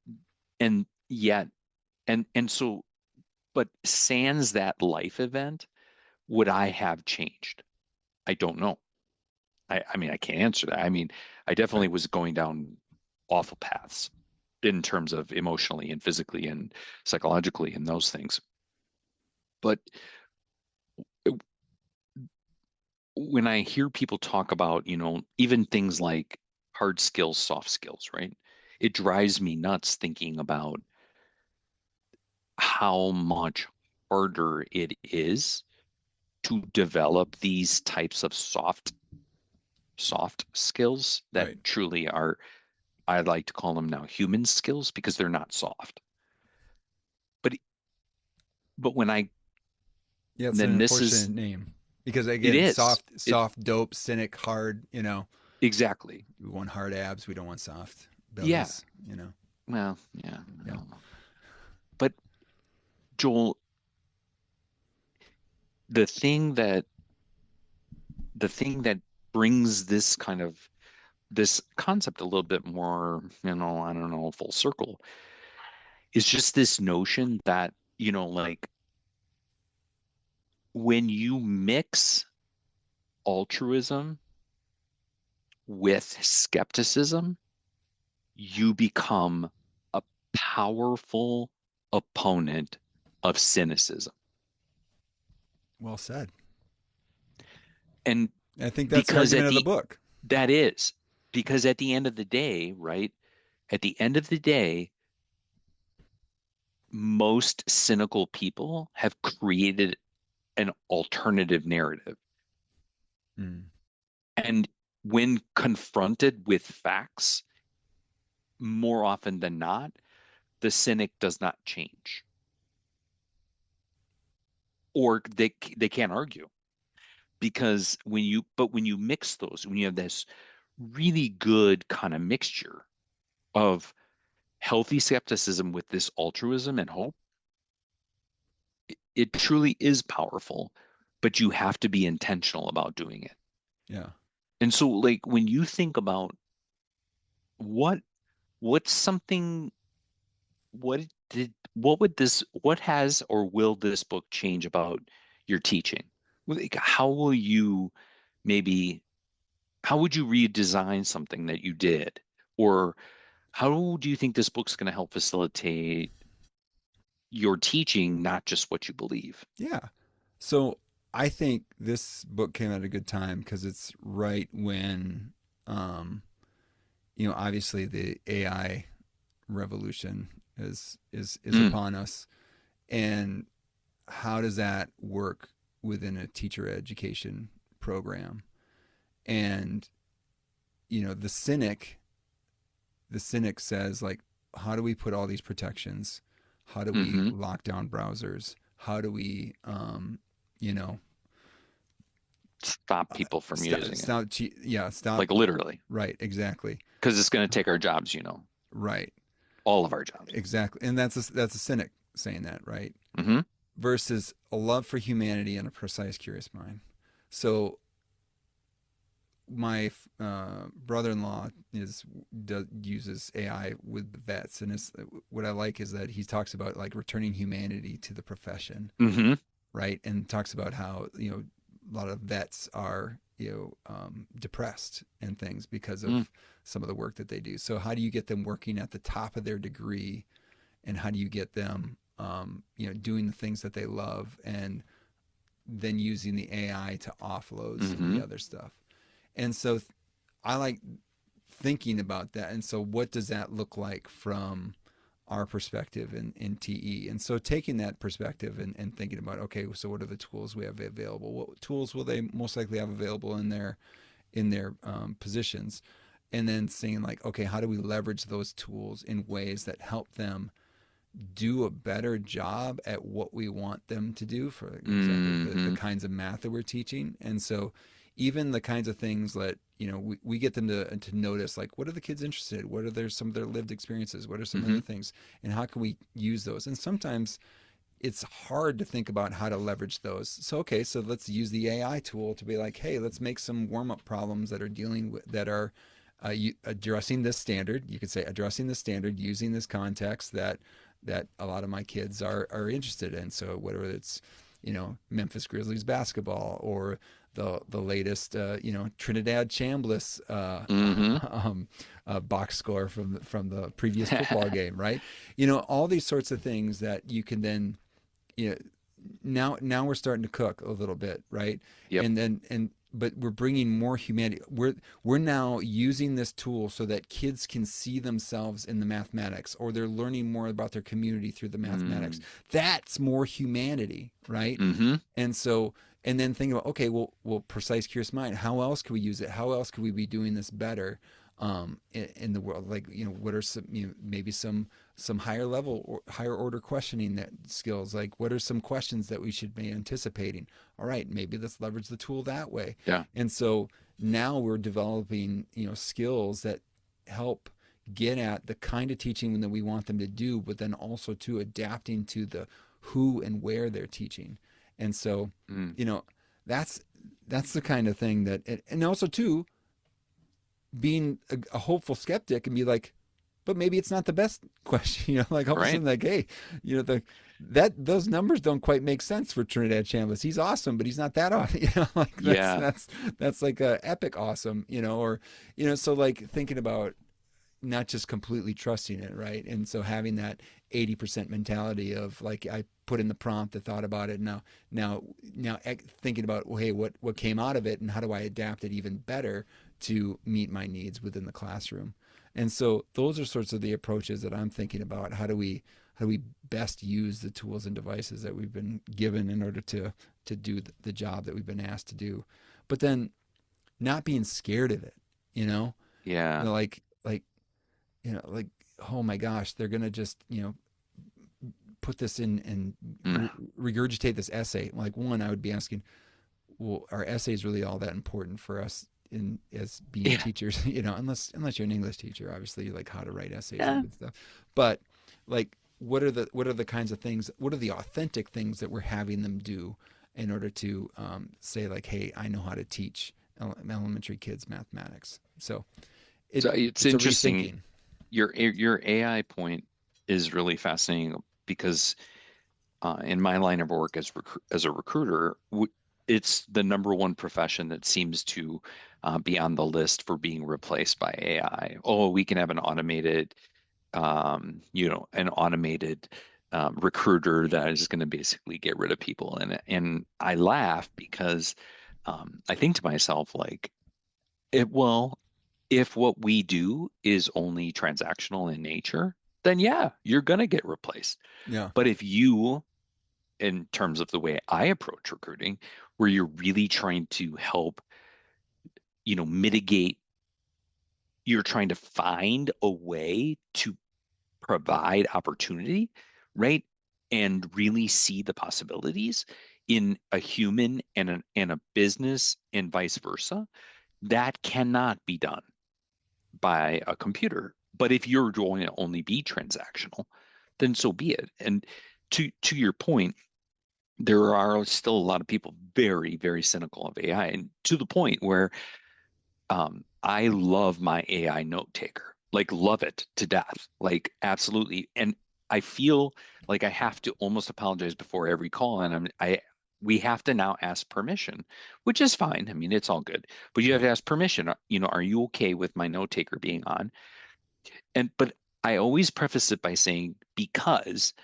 and yet and so but sans that life event, would I have changed? I don't know. I mean, I can't answer that. I mean, I definitely Right. was going down awful paths in terms of emotionally and physically and psychologically and those things. But when I hear people talk about, even things like hard skills, soft skills, right? It drives me nuts thinking about how much harder it is to develop these types of soft skills that Right. truly are, I like to call them now human skills because they're not soft. But but when I Yeah, it's an then this unfortunate is name because it again, is it dope, cynic, hard. exactly. We want hard abs. We don't want soft Yeah. bellies. Well, yeah, I Yeah. don't know. But Joel, the thing that the thing that brings this concept a little bit more, I don't know, full circle is just this notion that, like when you mix altruism with skepticism, you become a powerful opponent of cynicism. Well said. And I think that's the because argument at of the the book. that is because at the end of the day, right? At the end of the day, most cynical people have created an alternative narrative. Mm. And when confronted with facts, more often than not, the cynic does not change, or they can't argue because when you mix those, when you have this really good kind of mixture of healthy skepticism with this altruism and hope, it truly is powerful, but you have to be intentional about doing it. Yeah. And so, like, when you think about what what's something what has or will this book change about your teaching? Like, how will you maybe how would you redesign something that you did? Or how do you think this book's going to help facilitate your teaching, not just what you believe? Yeah. So I think this book came at a good time because it's right when, um, obviously the AI revolution is Mm, upon us, and how does that work within a teacher education program? And the cynic says, like, how do we put all these protections? How do we hmm. lock down browsers? How do we you know Stop people from stop, using it, stop yeah, stop. like literally, Right, exactly. because it's going to take our jobs, Right, all of our jobs. exactly. And that's a cynic saying that, right? Hmm. Versus a love for humanity and a precise, curious mind. So my brother-in-law uses AI with the vets, and what I like is that he talks about like returning humanity to the profession, Hmm. right? And talks about how a lot of vets are depressed and things because Mm. of some of the work that they do. So how do you get them working at the top of their degree, and how do you get them doing the things that they love, and then using the AI to offload some of the Hmm. other stuff? And so I like thinking about that. And so what does that look like from our perspective in TE? And so taking that perspective and thinking about, okay, so what are the tools we have available? What tools will they most likely have available in their positions? And then seeing like, okay, how do we leverage those tools in ways that help them do a better job at what we want them to do, for example, the Hmm. kinds of math that we're teaching. And so even the kinds of things that we get them to notice, like what are the kids interested in, what are some of their lived experiences, what are some of Hmm. the things, and how can we use those. And sometimes it's hard to think about how to leverage those. So okay, so let's use the AI tool to be like, hey, let's make some warm-up problems that are dealing with that are addressing this standard. You could say addressing the standard using this context that a lot of my kids are interested in. So whether it's Memphis Grizzlies basketball, or the latest Trinidad Chambliss Hmm. box score from the previous football game, right? All these sorts of things that you can then you know now we're starting to cook a little bit, right? Yep. And but we're bringing more humanity. We're now using this tool so that kids can see themselves in the mathematics, or they're learning more about their community through the mathematics. Mm. That's more humanity, right? Hmm. And so, and then think about, okay, well, precise, curious mind. How else can we use it? How else could we be doing this better in the world? Like, what are some, maybe some higher level or higher order questioning that skills? Like, what are some questions that we should be anticipating? All right, maybe let's leverage the tool that way. Yeah. And so now we're developing, skills that help get at the kind of teaching that we want them to do, but then also to adapting to the who and where they're teaching. And so, Mm. you know, that's that's the kind of thing that, and also too, being a hopeful skeptic and be like, but maybe it's not the best question. Like all of a Right. sudden, like, hey, the that those numbers don't quite make sense for Trinidad Chambliss. He's awesome, but he's not that awesome. Like Yeah. that's like a epic awesome. Or so like thinking about not just completely trusting it, right? And so having that 80% mentality of like, I put in the prompt, I thought about it, now thinking about, well, hey, what came out of it, and how do I adapt it even better to meet my needs within the classroom? And so those are sorts of the approaches that I'm thinking about. How do we best use the tools and devices that we've been given in order to do the job that we've been asked to do, but then not being scared of it, you know, Yeah. like like, oh my gosh, they're gonna just put this in and Mm. regurgitate this essay. Like, one, I would be asking, well, are essays really all that important for us in as being Yeah. teachers? Unless you're an English teacher, obviously, like how to write essays and Yeah. good stuff. But like, what are the kinds of things? What are the authentic things that we're having them do in order to say like, hey, I know how to teach elementary kids mathematics? So So it's it's a interesting. rethinking. Your AI point is really fascinating because in my line of work as a recruiter, it's the number one profession that seems to be on the list for being replaced by AI. Oh, we can have an automated recruiter that is going to basically get rid of people. And I laugh because I think to myself like, well, if what we do is only transactional in nature, then yeah, you're going to get replaced. Yeah. But if you, in terms of the way I approach recruiting, where you're really trying to help, mitigate, you're trying to find a way to provide opportunity, right? And really see the possibilities in a human and a business and vice versa, that cannot be done by a computer. But if you're going to only be transactional, then so be it. And to your point, there are still a lot of people very, very cynical of AI, and to the point where I love my AI note taker, like love it to death, like absolutely. And I feel like I have to almost apologize before every call, and we have to now ask permission, which is fine. I mean, it's all good, but you have Right. to ask permission. Are you okay with my note taker being on? But I always preface it by saying because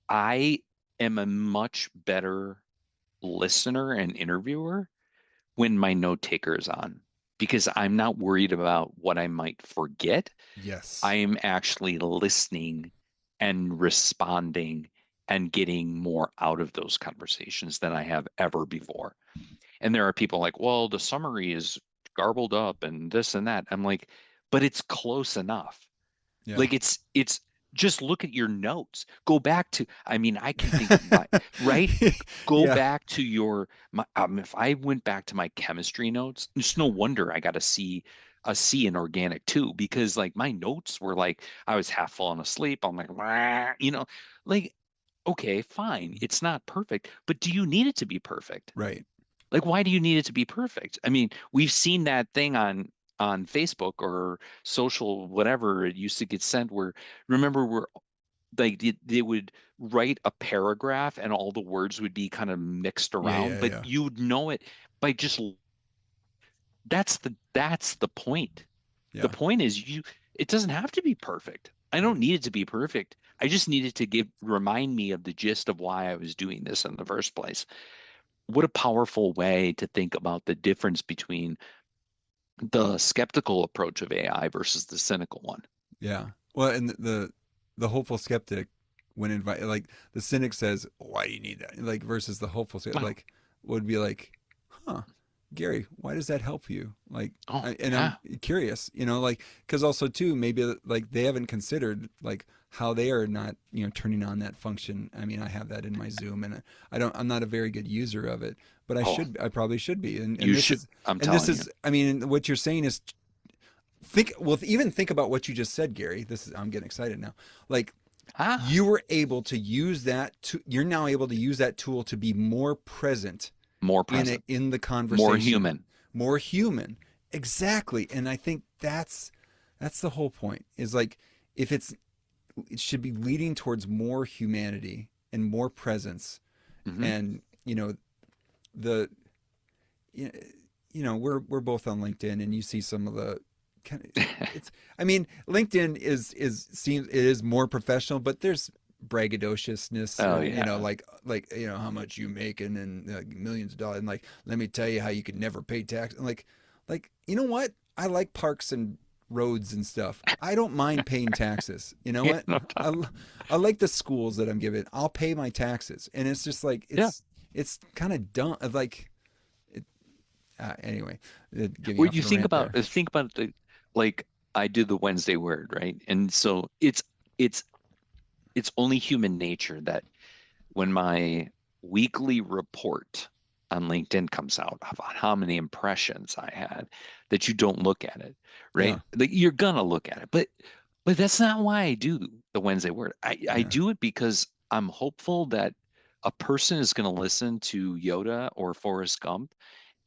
I am a much better listener and interviewer when my note taker is on because I'm not worried about what I might forget. I Yes. am actually listening and responding and getting more out of those conversations than I have ever before. And there are people like, well, the summary is garbled up and this and that. I'm like, but it's close enough. Yeah. Like it's just look at your notes. Go back to, I mean, I can think of my, right? Go Yeah. back to if I went back to my chemistry notes, it's no wonder I got a C in organic too, because like my notes were like, I was half falling asleep. I'm like, "Wah," like, okay, fine. It's not perfect, but do you need it to be perfect? Right. Like, why do you need it to be perfect? I mean, we've seen that thing on Facebook or social, whatever it used to get sent, where remember where like they would write a paragraph and all the words would be kind of mixed Yeah. around, Yeah. but Yeah. you'd know it by just that's the point. The Yeah. point is it doesn't have to be perfect. I don't Right. need it to be perfect. I just needed to remind me of the gist of why I was doing this in the first place. What a powerful way to think about the difference between the skeptical approach of AI versus the cynical one. Yeah. Well, and the hopeful skeptic, when invite, like the cynic says, "Why do you need that?" Like versus the hopeful skeptic, Oh, like would be like, "Huh, Gary, why does that help you?" Like, oh and I'm yeah. curious, like because also too maybe like they haven't considered like how they are not turning on that function. I mean, I have that in my Zoom, and I'm not a very good user of it, but Oh, I probably should be, you should. I'm and this telling you. is, I mean, what you're saying is even think about what you just said, Gary. I'm getting excited now. Like Ah, you were able to use you're now able to use that tool to be more present more present, in the more conversation, human. more human. Exactly. And I think that's the whole point. Is like if it should be leading towards more humanity and more presence. Hmm. And the you we're both on LinkedIn, and you see some of the kind of it's. I mean, LinkedIn is seems it is more professional, but there's braggadociousness Oh and yeah. like how much you making and millions of dollars, and like let me tell you how you could never pay tax, and like you know what, I like parks and roads and stuff. I don't mind paying taxes. You know Yeah. what? No, I, I like the schools that I'm given. I'll pay my taxes, and it's just like yeah. it's kind of dumb. Like anyway, getting Well, off you on a rant there. think about like I do the Wednesday word, right? And so it's it's only human nature that when my weekly report on LinkedIn comes out about how many impressions I had, that you don't look at it, Yeah, right? Like you're gonna look at it, but that's not why I do the Wednesday word. I yeah, do it because I'm hopeful that a person is gonna listen to Yoda or Forrest Gump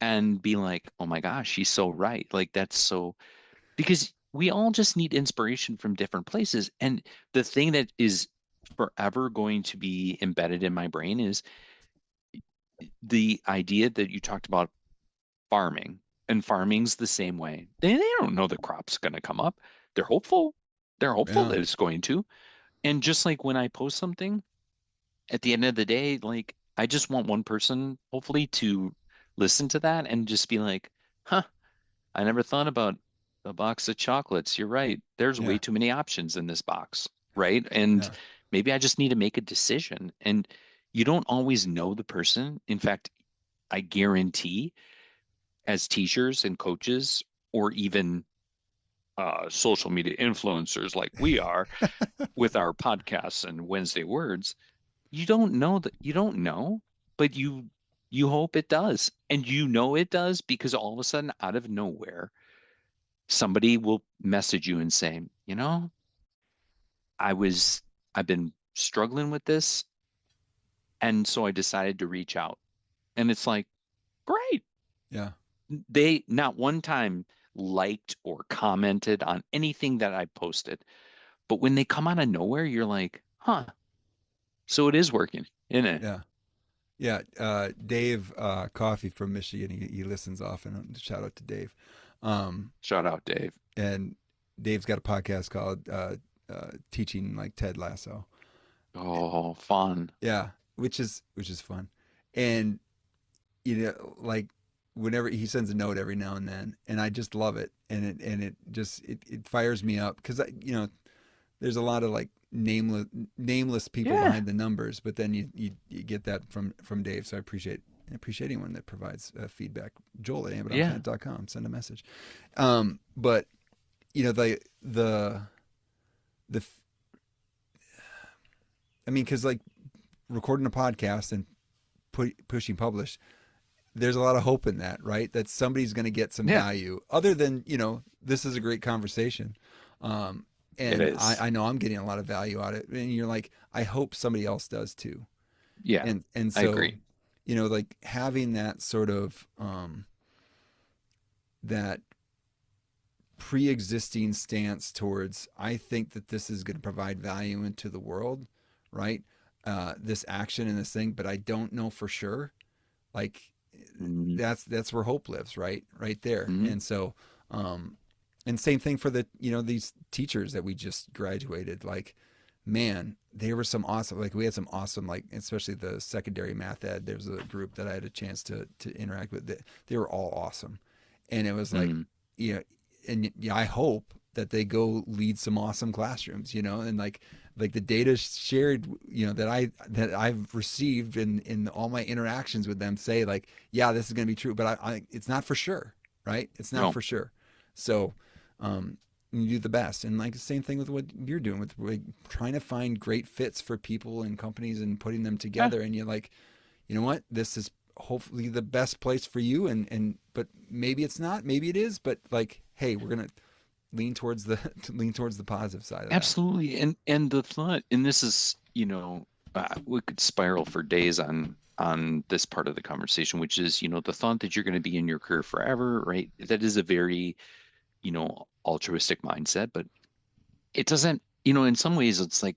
and be like, oh my gosh, she's so right. Like that's so because we all just need inspiration from different places. And the thing that is forever going to be embedded in my brain is the idea that you talked about farming, and farming's the same way. They don't know the crop's going to come up. They're hopeful. They're hopeful yeah, that it's going to. And just like when I post something, at the end of the day, like I just want one person, hopefully, to listen to that and just be like, huh, I never thought about a box of chocolates. You're right. There's way yeah, too many options in this box, right? And yeah, maybe I just need to make a decision. And you don't always know the person. In fact, I guarantee as teachers and coaches, or even social media influencers like we are with our podcasts and Wednesday words, you don't know that you don't know, but you hope it does. And you know it does because all of a sudden, out of nowhere, somebody will message you and say, I was, I've been struggling with this. And so I decided to reach out. And it's like, great. yeah. they not one time liked or commented on anything that I posted. But when they come out of nowhere, you're like, huh, so it is working, isn't it? Yeah. Yeah. Dave Coffey from Michigan, he listens often. Shout out to Dave. Um, Shout out, Dave. and Dave's got a podcast called Teaching Like Ted Lasso. Oh, fun. Yeah, which is fun. And like whenever he sends a note every now and then, and I just love it, and it just it fires me up because there's a lot of like nameless people Yeah. behind the numbers, but then you get that from Dave. So I appreciate anyone that provides feedback. Joel at Yeah. amidonplanet.com. Send a message. But the I mean, because like recording a podcast and pushing publish, there's a lot of hope in that, right? That somebody's going to get some Yeah. value other than, this is a great conversation. Um, It and is. I know I'm getting a lot of value out of it. And you're like, I hope somebody else does too. Yeah. And I so, agree. like having that sort of, that pre-existing stance towards, I think that this is going to provide value into the world, right? This action and this thing, but I don't know for sure. Like Mm-hmm. that's where hope lives, right there. Mm-hmm. And so and same thing for the these teachers that we just graduated. Like, man, they were some awesome, like we had some awesome, like especially the secondary math ed, there was a group that I had a chance to interact with. They were all awesome, and it was like, Mm-hmm. you know and yeah, I hope that they go lead some awesome classrooms, and like the data shared, that I've received in all my interactions with them say like, yeah, this is going to be true, but I it's not for sure, right? It's not No. for sure. So, you do the best, and like the same thing with what you're doing with like, trying to find great fits for people and companies and putting them Yeah. together, and you're like, you know what, this is hopefully the best place for you, and but maybe it's not, maybe it is, but like, hey, we're gonna lean towards the lean towards the positive side of that. Absolutely. And the thought, and this is, we could spiral for days on this part of the conversation, which is, the thought that you're going to be in your career forever, right? That is a very, altruistic mindset, but it doesn't, in some ways it's like,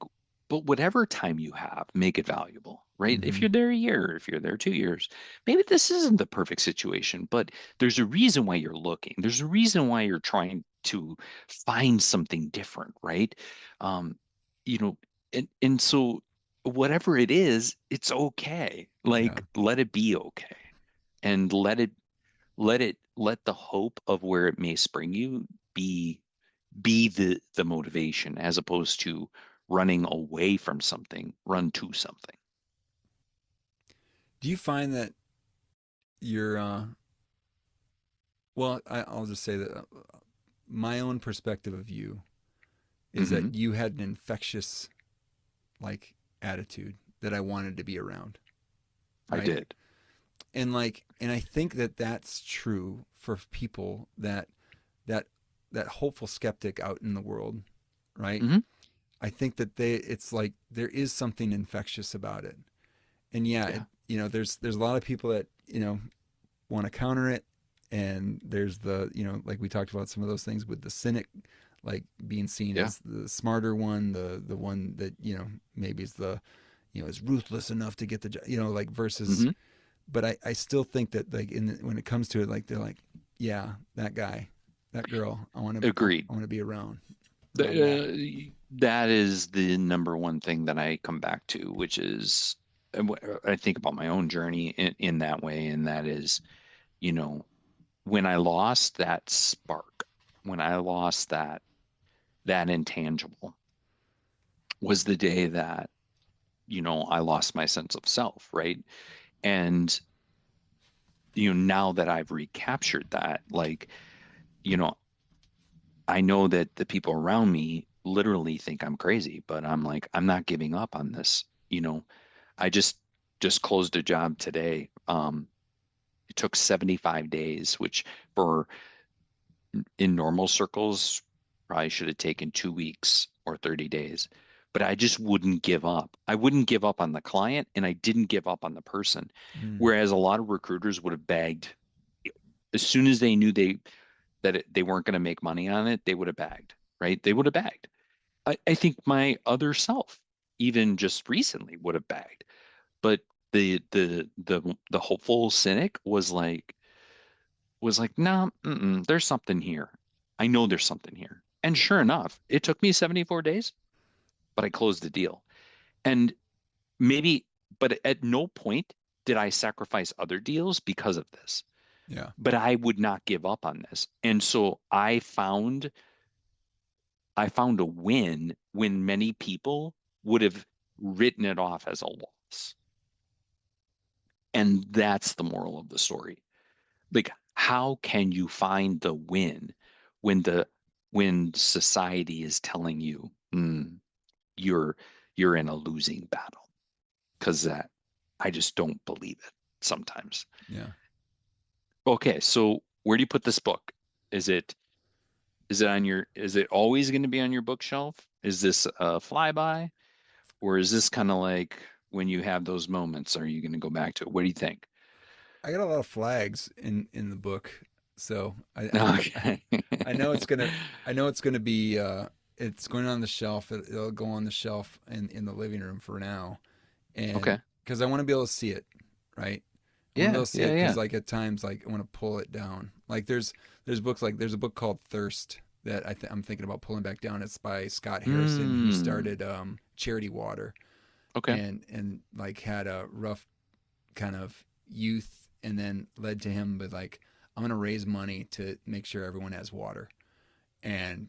but whatever time you have, make it valuable, right? If Mm-hmm. you're there a year, if you're there 2 years, maybe this isn't the perfect situation, but there's a reason why you're looking. There's a reason why you're trying to find something different, right? Um, you know, and so whatever it is, it's okay. Yeah. Like let it be okay. And let the hope of where it may spring you be the motivation as opposed to running away from something, run to something. Do you find that you're well, I'll just say that my own perspective of you is Hmm. that you had an infectious like attitude that I wanted to be around, I right? did. And I think that that's true for people that that hopeful skeptic out in the world, right? Hmm. I think that it's like there is something infectious about it. And yeah, Yeah. there's a lot of people that, want to counter it, and there's the, like we talked about some of those things with the cynic, like being seen Yeah. as the smarter one, the one that, maybe is the, is ruthless enough to get the job, like versus, Hmm. but I still think that like when it comes to it, like they're like, yeah, that guy, that girl, Agreed. I want to be around that. That is the number one thing that I come back to, which is I think about my own journey in that way, and that is, you know, when I lost that spark, when I lost that intangible, was the day that, I lost my sense of self, right? And now that I've recaptured that, like, you know, I know that the people around me literally think I'm crazy, but I'm like, I'm not giving up on this. I just closed a job today. It took 75 days, which for in normal circles probably should have taken 2 weeks or 30 days. But I just wouldn't give up. I wouldn't give up on the client and I didn't give up on the person. Mm, Whereas a lot of recruiters would have begged, as soon as they knew they weren't going to make money on it, they would have bagged, right? They would have bagged. I think my other self, even just recently, would have bagged. But the hopeful cynic was like, no, there's something here. I know there's something here. And sure enough, it took me 74 days, but I closed the deal. And maybe, but at no point did I sacrifice other deals because of this. Yeah. But I would not give up on this. And so I found a win when many people would have written it off as a loss. And that's the moral of the story. Like, how can you find the win when when society is telling you, you're you're in a losing battle? Because that I just don't believe it sometimes. Yeah. Okay, so where do you put this book? Is it is it always going to be on your bookshelf? Is this a flyby? Or is this kind of like when you have those moments, are you going to go back to it? What do you think? I got a lot of flags in the book, so Okay. I know it's gonna I know it's gonna be it's going on the shelf. It'll go on the shelf in the living room for now, and Okay. because I want to be able to see it, right? I want to be Yeah, able to see it yeah, because yeah. like at times like I want to pull it down. Like there's books like there's a book called Thirst that I'm thinking about pulling back down. It's by Scott Harrison who Mm. started Charity Water Okay. and like had a rough kind of youth and then led to him with like I'm gonna raise money to make sure everyone has water and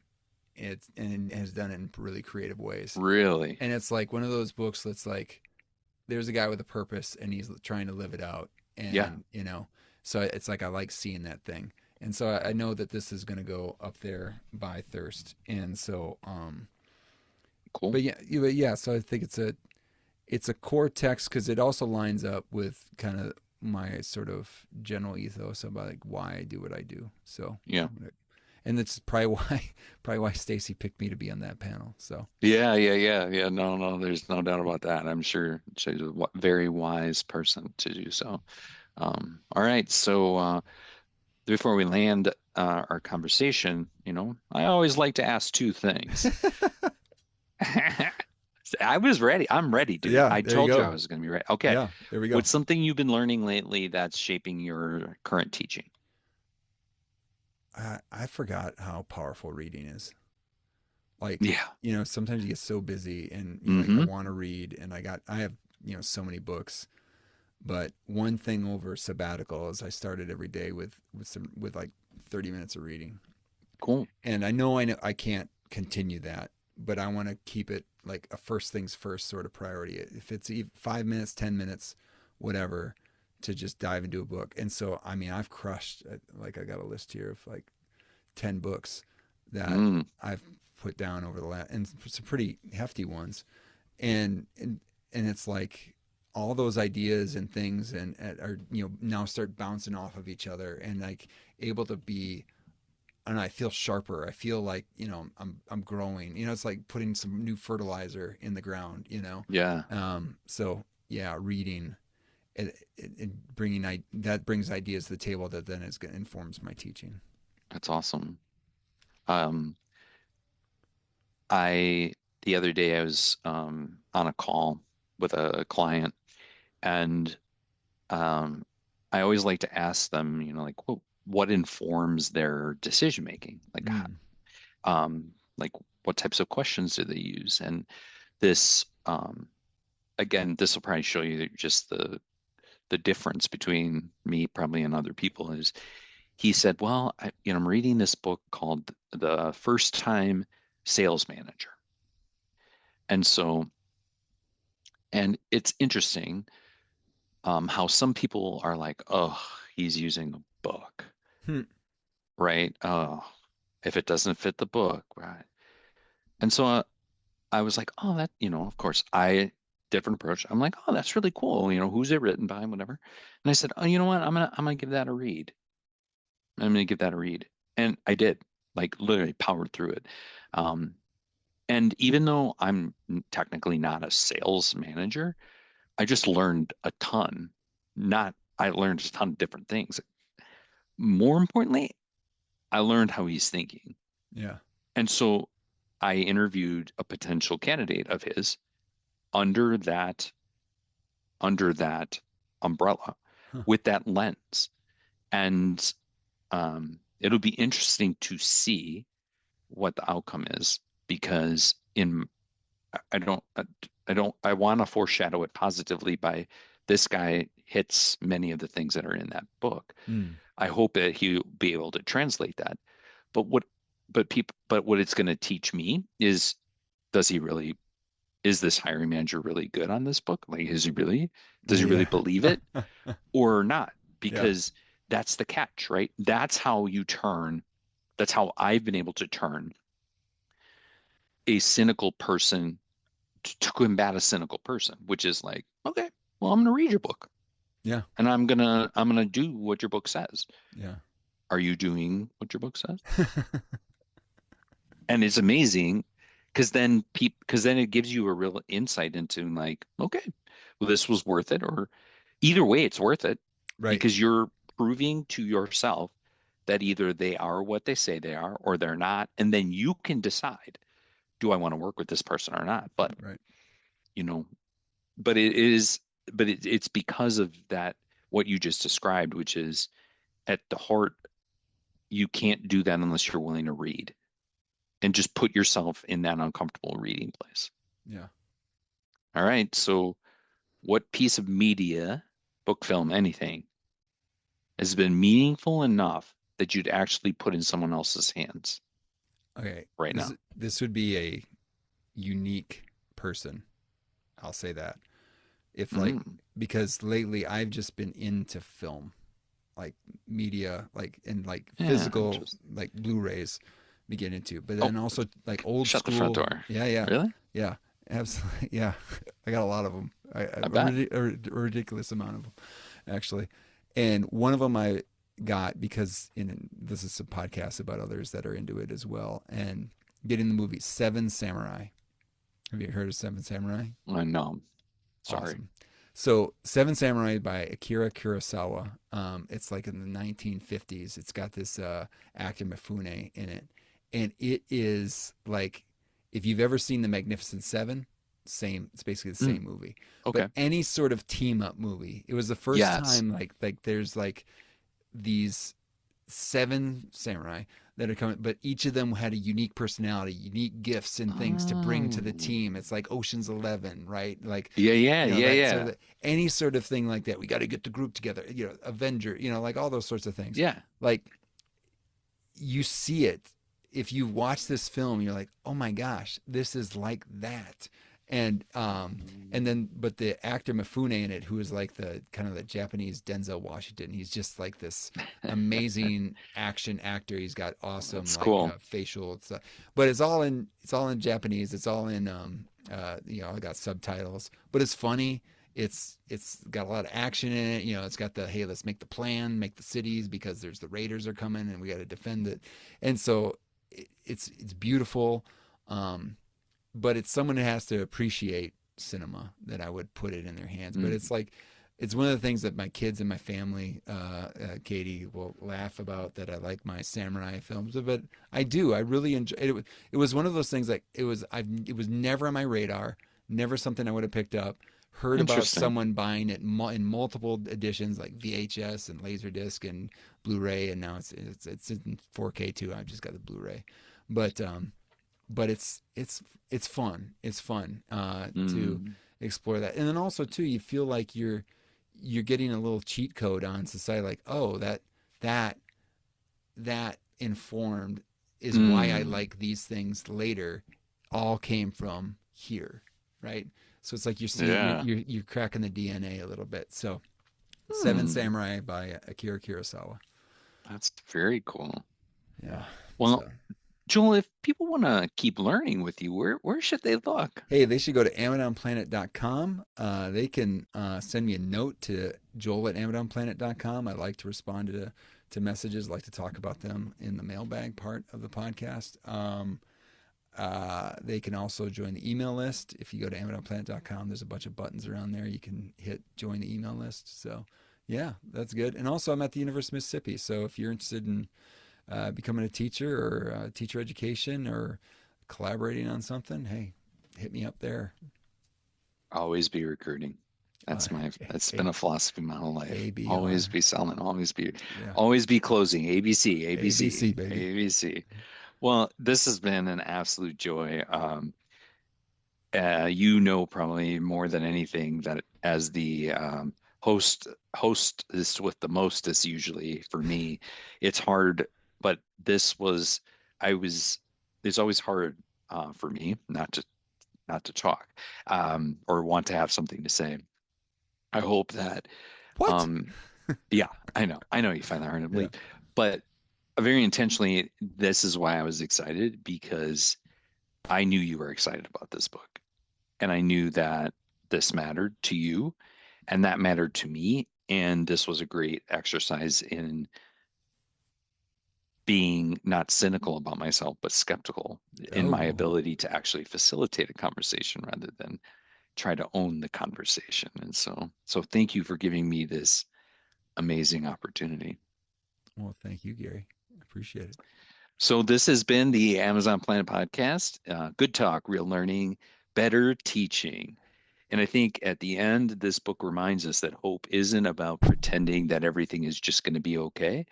and has done it in really creative ways Really? and it's like one of those books that's like there's a guy with a purpose and he's trying to live it out Yeah. and so it's like I like seeing that thing and so I know that this is gonna go up there by Thirst and so Cool. but yeah so I think it's a core text because it also lines up with kind of my sort of general ethos about like why I do what I do. So, Yeah. and that's probably why Stacy picked me to be on that panel. So, Yeah, yeah, yeah, yeah. No, no, there's no doubt about that. I'm sure she's a very wise person to do so. All right. So, before we land our conversation, I always like to ask two things. I was ready. I'm ready, dude. yeah, I there you told you I go. was going to be ready. Okay. Yeah, there we go. What's something you've been learning lately that's shaping your current teaching? I forgot how powerful reading is. Like, Yeah. sometimes you get so busy and like I Mm-hmm. want to read and I have, so many books. But one thing over sabbatical is I started every day with like 30 minutes of reading. Cool. And I know I can't continue that, but I want to keep it like a first things first sort of priority. If it's 5 minutes, 10 minutes, whatever, to just dive into a book. And so, I mean, I've crushed. Like I got a list here of like 10 books that Mm. I've put down over the last, and some pretty hefty ones. And it's like all those ideas and things and are now start bouncing off of each other and like able to be and I feel sharper. I feel like I'm growing. It's like putting some new fertilizer in the ground. Yeah. So yeah, reading it bringing that brings ideas to the table that then informs my teaching. That's awesome. Um, I the other day I was on a call with a client, and um, I always like to ask them, like what informs their decision making? Mm. Like what types of questions do they use? And this again, this will probably show you that just the difference between me probably and other people is he said, well, I'm reading this book called The First Time Sales Manager. And so, and it's interesting how some people are like, oh, he's using a book, Hmm. right? Oh, if it doesn't fit the book, right? And so I was like, oh, of course, different approach. I'm like, oh, that's really cool. Who's it written by, whatever. And I said, oh, you know what? I'm gonna give that a read. I'm gonna give that a read. And I did, like literally powered through it. Um, and even though I'm technically not a sales manager, I just learned a ton. Not, I learned a ton of different things. more importantly, I learned how he's thinking. Yeah. And so I interviewed a potential candidate of his under that under that umbrella Huh. with that lens. And it'll be interesting to see what the outcome is because in I don't I want to foreshadow it positively by this guy hits many of the things that are in that book. Mm. I hope that he'll be able to translate that. But what it's going to teach me is does he really is this hiring manager really good on this book? Like does he really Yeah. believe it or not? Yeah. Because that's the catch, right? That's how I've been able to turn a cynical person to combat a cynical person, which is like, okay, well, I'm gonna read your book Yeah. and I'm gonna do what your book says. Yeah. Are you doing what your book says? And it's amazing because then it gives you a real insight into like, okay, well, this was worth it, or either way, it's worth it Right. because you're proving to yourself that either they are what they say they are or they're not, and then you can decide, do I want to work with this person or not? But Right. you know, but it is, it's because of that what you just described, which is at the heart, you can't do that unless you're willing to read and just put yourself in that uncomfortable reading place. Yeah. All right. So, what piece of media, book, film, anything, has been meaningful enough that you'd actually put in someone else's hands Okay. right This now? this would be a unique person. I'll say that. If like Mm. because lately I've just been into film, like media, like and like Yeah. physical like Blu-rays we get into, but Oh, then also like old shut the front school. door. Yeah, yeah, Really? yeah, absolutely. Yeah, I got a lot of them. I bet. A ridiculous amount of them, actually. And one of them I got because in this is some podcasts about others that are into it as well, and getting the movie Seven Samurai. Have you heard of Seven Samurai? I know. Sorry. Awesome. So Seven Samurai by Akira Kurosawa. It's like in the 1950s. It's got this actor Mifune in it, and it is like if you've ever seen The Magnificent Seven, same. It's basically the Mm. same movie. But Okay. any sort of team up movie, it was the first Yes. time like there's like these seven samurai that are coming, but each of them had a unique personality, unique gifts and things to bring to the Oh. team. It's like Ocean's 11, right? Like, Yeah, yeah, you know, yeah, that sort yeah. of any sort of thing like that. We got to get the group together, you know, Avenger, you know, like all those sorts of things. Yeah. Like you see it if you watch this film, you're like, oh my gosh, this is like that. And then but the actor Mifune in it, who is like the kind of the Japanese Denzel Washington, he's just like this amazing action actor. He's got awesome That's like cool. facial stuff, but it's all in Japanese. It's all in you know, I got subtitles, but it's funny. It's got a lot of action in it. You know, it's got the hey, let's make the plan, make the cities because there's the raiders are coming and we got to defend it. And so it's beautiful. Um, but it's someone who has to appreciate cinema that I would put it in their hands. But Mm. it's like it's one of the things that my kids and my family, Katie, will laugh about that I like my samurai films. But I do. I really enjoy it. It was one of those things like it was never on my radar. Never something I would have picked up. Heard about Interesting. someone buying it in multiple editions, like VHS and Laserdisc and Blu-ray, and now it's in 4K too. I've just got the Blu-ray, but it's fun. It's fun to Mm. explore that, and then also too, you feel like you're getting a little cheat code on society. Like, oh, that that informed is why I Mm. like these things later. All came from here, right? So it's like you're seeing Yeah. you're cracking the DNA a little bit. So Seven Hmm. Samurai by Akira Kurosawa. That's very cool. Yeah. Well, So Joel, if people want to keep learning with you, where should they look? hey, they should go to AmazonPlanet.com. They can send me a note to Joel at AmazonPlanet.com. I like to respond to messages, I like to talk about them in the mailbag part of the podcast. They can also join the email list. If you go to AmazonPlanet.com, there's a bunch of buttons around there. You can hit join the email list. So Yeah, that's good. And also, I'm at the University of Mississippi. So if you're interested in becoming a teacher or teacher education or collaborating on something, hey, hit me up there. Always be recruiting. Uh, That's been A- a philosophy my whole life. Always ABR. be selling, Yeah. always be closing. ABC, ABC, ABC, baby. ABC. Well, this has been an absolute joy. You know probably more than anything that as the host is with the mostest usually for me, it's hard, but this was I was it's always hard for me not to talk or want to have something to say. I hope that What? um yeah, I know you find that hard to Yeah. believe, but very intentionally this is why I was excited because I knew you were excited about this book. And I knew that this mattered to you and that mattered to me. And this was a great exercise in being not cynical about myself, but skeptical in my Oh, ability to actually facilitate a conversation rather than try to own the conversation. And so thank you for giving me this amazing opportunity. well, thank you, Gary. I appreciate it. So this has been the Amazon Planet Podcast. Good talk, real learning, better teaching. And I think at the end, this book reminds us that hope isn't about pretending that everything is just going to be okay.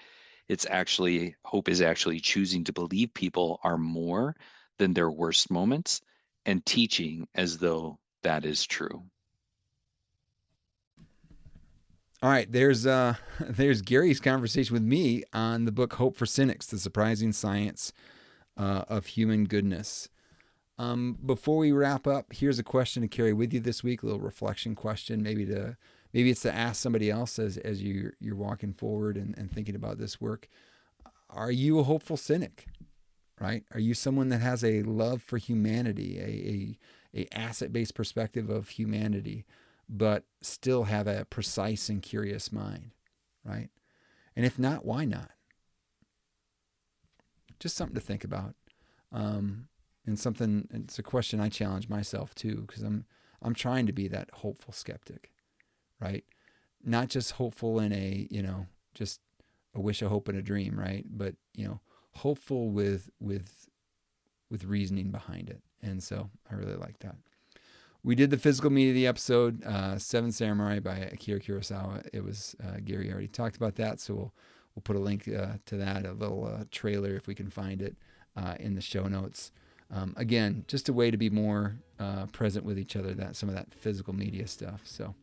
Hope is actually choosing to believe people are more than their worst moments and teaching as though that is true. All right, there's there's Gary's conversation with me on the book Hope for Cynics: The Surprising Science of Human Goodness. Before we wrap up, here's a question to carry with you this week, a little reflection question, maybe it's to ask somebody else as you're walking forward and thinking about this work. Are you a hopeful cynic? Right? Are you someone that has a love for humanity, a asset based perspective of humanity, but still have a precise and curious mind? Right? And if not, why not? Just something to think about. And something, it's a question I challenge myself too, because I'm trying to be that hopeful skeptic, right? Not just hopeful in a, just a wish, a hope, and a dream, right? But hopeful with reasoning behind it. And so I really like that. We did the physical meat of the episode, Seven Samurai by Akira Kurosawa. It was Gary already talked about that, so we'll put a link to that, a little trailer if we can find it in the show notes. Again, just a way to be more present with each other, that some of that physical media stuff. So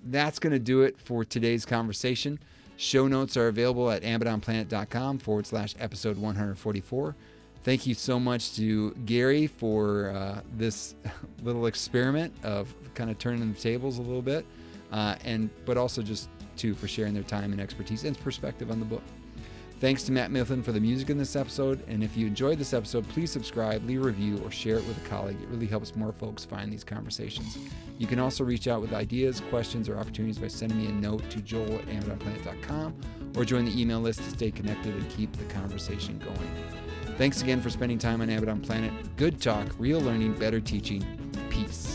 that's going to do it for today's conversation. Show notes are available at amidonplanet.com/episode 144. Thank you so much to Gary for this little experiment of kind of turning the tables a little bit, but also just for sharing their time and expertise and perspective on the book. Thanks to Matt Mifflin for the music in this episode. And if you enjoyed this episode, please subscribe, leave a review, or share it with a colleague. It really helps more folks find these conversations. You can also reach out with ideas, questions, or opportunities by sending me a note to joel@amidonplanet.com or join the email list to stay connected and keep the conversation going. Thanks again for spending time on Amidon Planet. Good talk, real learning, better teaching. Peace.